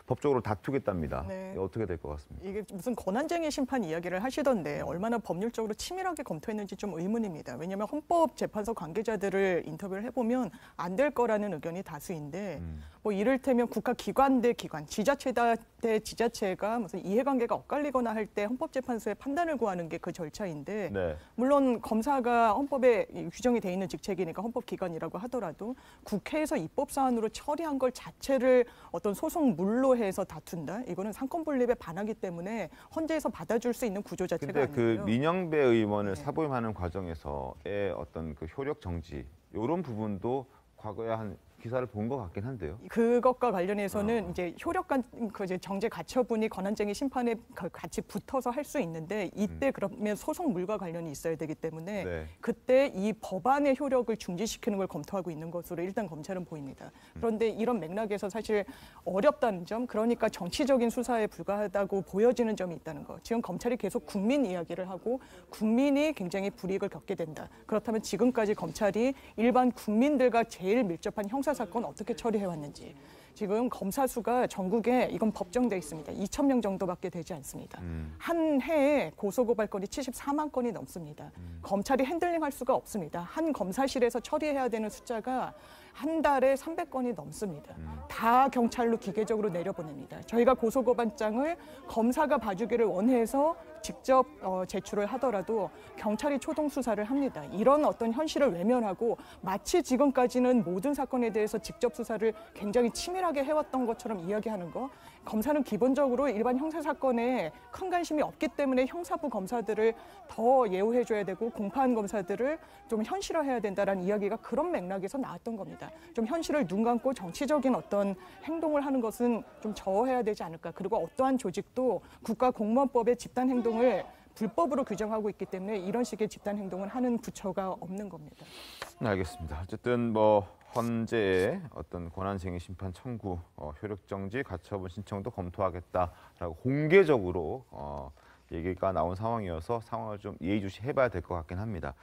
법적으로 다투겠답니다. 네. 어떻게 될 것 같습니까? 이게 무슨 권한쟁의 심판 이야기를 하시던데 얼마나 법률적으로 치밀하게 검토했는지 좀 의문입니다. 왜냐하면 헌법재판소 관계자들을 인터뷰를 해보면 안 될 거라는 의견이 다수인데 뭐 이를테면 국가기관 대 기관, 지자체 대 지자체가 무슨 이해관계가 엇갈리거나 할 때 헌법재판소에 판단을 구하는 게 그 절차인데 네. 물론 검사가 헌법에 규정이 돼 있는 직책이니까 헌법기관이라고 하더라도 국회에서 입법사안으로 처리한 걸 자체를 어떤 소송물로 해서 다툰다? 이거는 상권분립에 반하기 때문에 헌재에서 받아줄 수 있는 구조 자체가 근데 그 아니고요. 민영배 의원을 사보임하는 과정에서의 어떤 그 효력 정지 이런 부분도 과거에 한 기사를 본 것 같긴 한데요. 그것과 관련해서는 이제 효력간 그 이제 정제 가처분이 권한쟁의 심판에 같이 붙어서 할 수 있는데 이때 그러면 소송물과 관련이 있어야 되기 때문에 네. 그때 이 법안의 효력을 중지시키는 걸 검토하고 있는 것으로 일단 검찰은 보입니다. 그런데 이런 맥락에서 사실 어렵다는 점, 그러니까 정치적인 수사에 불과하다고 보여지는 점이 있다는 거. 지금 검찰이 계속 국민 이야기를 하고 국민이 굉장히 불이익을 겪게 된다. 그렇다면 지금까지 검찰이 일반 국민들과 제일 밀접한 형사 사건 어떻게 처리해왔는지. 지금 검사 수가 전국에 이건 법정돼 있습니다. 2,000명 정도밖에 되지 않습니다. 한 해에 고소고발 건이 74만 건이 넘습니다. 검찰이 핸들링할 수가 없습니다. 한 검사실에서 처리해야 되는 숫자가 한 달에 300건이 넘습니다. 다 경찰로 기계적으로 내려보냅니다. 저희가 고소고발장을 검사가 봐주기를 원해서 직접 제출을 하더라도 경찰이 초동 수사를 합니다. 이런 어떤 현실을 외면하고 마치 지금까지는 모든 사건에 대해서 직접 수사를 굉장히 치밀하게 해왔던 것처럼 이야기하는 거. 검사는 기본적으로 일반 형사 사건에 큰 관심이 없기 때문에 형사부 검사들을 더 예우해줘야 되고 공판 검사들을 좀 현실화해야 된다라는 이야기가 그런 맥락에서 나왔던 겁니다. 좀 현실을 눈 감고 정치적인 어떤 행동을 하는 것은 좀 저어해야 되지 않을까. 그리고 어떠한 조직도 국가공무원법의 집단 행동을 불법으로 규정하고 있기 때문에 이런 식의 집단 행동을 하는 부처가 없는 겁니다. 알겠습니다. 어쨌든 뭐 헌재의 어떤 권한쟁의 심판 청구, 효력정지, 가처분 신청도 검토하겠다라고 공개적으로 얘기가 나온 상황이어서 상황을 좀 예의주시해봐야 될 것 같긴 합니다.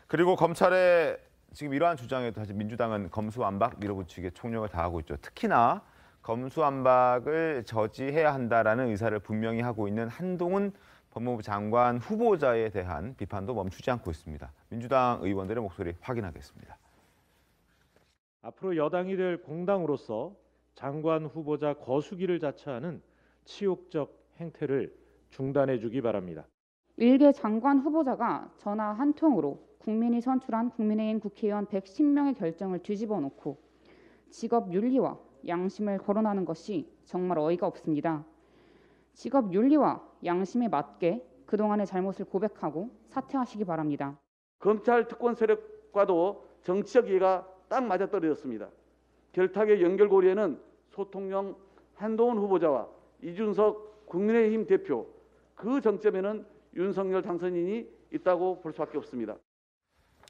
그리고 검찰의 지금 이러한 주장에도 사실 민주당은 검수완박 밀어붙이기에 총력을 다하고 있죠. 특히나 검수완박을 저지해야 한다라는 의사를 분명히 하고 있는 한동훈 법무부 장관 후보자에 대한 비판도 멈추지 않고 있습니다. 민주당 의원들의 목소리 확인하겠습니다. 앞으로 여당이 될 공당으로서 장관 후보자 거수기를 자처하는 치욕적 행태를 중단해 주기 바랍니다. 일개 장관 후보자가 전화 한 통으로 국민이 선출한 국민의힘 국회의원 110명의 결정을 뒤집어 놓고 직업 윤리와 양심을 거론하는 것이 정말 어이가 없습니다. 직업 윤리와 양심에 맞게 그동안의 잘못을 고백하고 사퇴하시기 바랍니다. 검찰 특권 세력과도 정치적 이해가 딱 맞아떨어졌습니다. 결탁의 연결고리에는 소통령 한동훈 후보자와 이준석 국민의힘 대표, 그 정점에는 윤석열 당선인이 있다고 볼 수밖에 없습니다.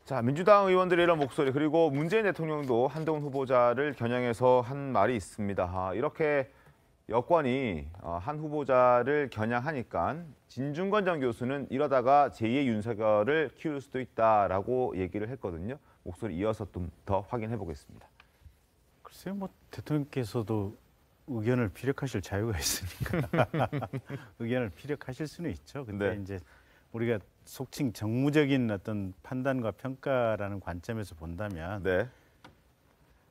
자, 민주당 의원들의 이런 목소리, 그리고 문재인 대통령도 한동훈 후보자를 겨냥해서 한 말이 있습니다. 이렇게 여권이 한 후보자를 겨냥하니까 진중권 전 교수는 이러다가 제2의 윤석열을 키울 수도 있다라고 얘기를 했거든요. 목소리 이어서 좀 더 확인해 보겠습니다. 글쎄요, 뭐 대통령께서도 의견을 피력하실 자유가 있으니까 의견을 피력하실 수는 있죠. 근데 네. 이제 우리가 속칭 정무적인 어떤 판단과 평가라는 관점에서 본다면 네.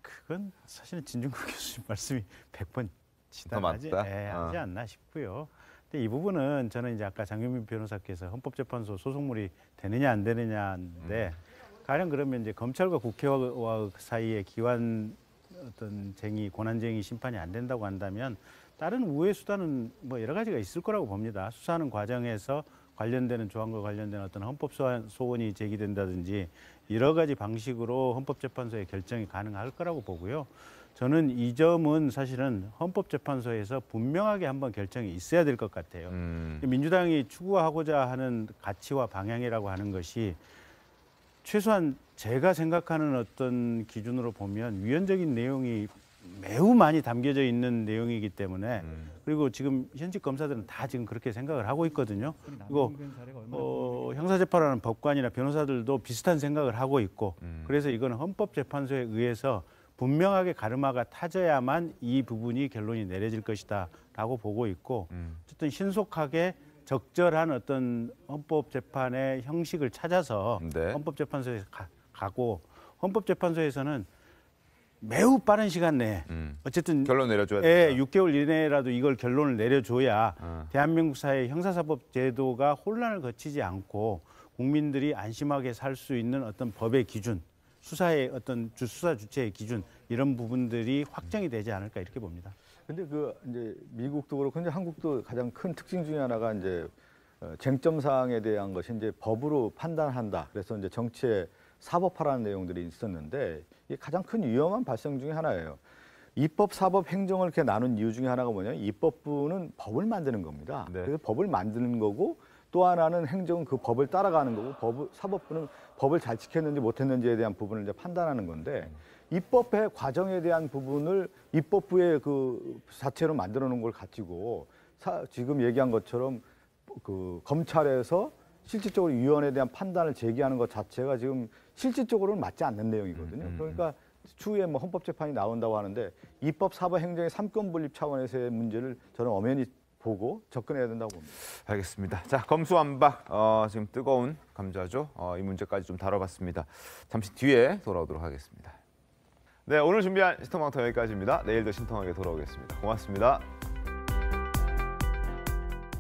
그건 사실은 진중권 교수님 말씀이 100번 지나가지 하지 않나 싶고요. 근데 이 부분은 저는 이제 아까 장윤민 변호사께서 헌법재판소 소송물이 되느냐 안 되느냐인데 가령 그러면 이제 검찰과 국회와 사이에 기관 어떤 쟁의, 권한쟁의 심판이 안 된다고 한다면 다른 우회 수단은 뭐 여러 가지가 있을 거라고 봅니다. 수사하는 과정에서 관련되는 조항과 관련된 어떤 헌법 소원이 제기된다든지 여러 가지 방식으로 헌법재판소의 결정이 가능할 거라고 보고요. 저는 이 점은 사실은 헌법재판소에서 분명하게 한번 결정이 있어야 될 것 같아요. 민주당이 추구하고자 하는 가치와 방향이라고 하는 것이 최소한 제가 생각하는 어떤 기준으로 보면 위헌적인 내용이 매우 많이 담겨져 있는 내용이기 때문에 그리고 지금 현직 검사들은 다 지금 그렇게 생각을 하고 있거든요. 그리고 형사재판하는 법관이나 변호사들도 비슷한 생각을 하고 있고 그래서 이거는 헌법재판소에 의해서 분명하게 가르마가 타져야만 이 부분이 결론이 내려질 것이다 라고 보고 있고 어쨌든 신속하게 적절한 어떤 헌법재판의 형식을 찾아서 헌법재판소에 가고 헌법재판소에서는 매우 빠른 시간 내에 어쨌든 결론 내려줘야 된다. 6개월 이내라도 이걸 결론을 내려줘야 대한민국 사회 형사사법 제도가 혼란을 거치지 않고 국민들이 안심하게 살 수 있는 어떤 법의 기준, 수사의 어떤 수사 주체의 기준 이런 부분들이 확정이 되지 않을까 이렇게 봅니다. 근데 이제 미국도 그렇고 이제 한국도 가장 큰 특징 중에 하나가 이제 쟁점 사항에 대한 것이 이제 법으로 판단한다. 그래서 이제 정치에 사법화라는 내용들이 있었는데 이게 가장 큰 위험한 발생 중에 하나예요. 입법, 사법, 행정을 이렇게 나눈 이유 중에 하나가 뭐냐면 입법부는 법을 만드는 겁니다. 네. 그래서 법을 만드는 거고 또 하나는 행정은 그 법을 따라가는 거고 사법부는 법을 잘 지켰는지 못했는지에 대한 부분을 이제 판단하는 건데 입법의 과정에 대한 부분을 입법부의 그 자체로 만들어 놓은 걸 가지고 지금 얘기한 것처럼 그 검찰에서 실질적으로 위원회에 대한 판단을 제기하는 것 자체가 지금 실질적으로는 맞지 않는 내용이거든요. 그러니까 추후에 뭐 헌법재판이 나온다고 하는데 입법, 사법, 행정의 삼권 분립 차원에서의 문제를 저는 엄연히 보고 접근해야 된다고 봅니다. 알겠습니다. 자, 검수완박 지금 뜨거운 감자죠. 이 문제까지 좀 다뤄봤습니다. 잠시 뒤에 돌아오도록 하겠습니다. 네, 오늘 준비한 신통방통 여기까지입니다. 내일도 신통하게 돌아오겠습니다. 고맙습니다.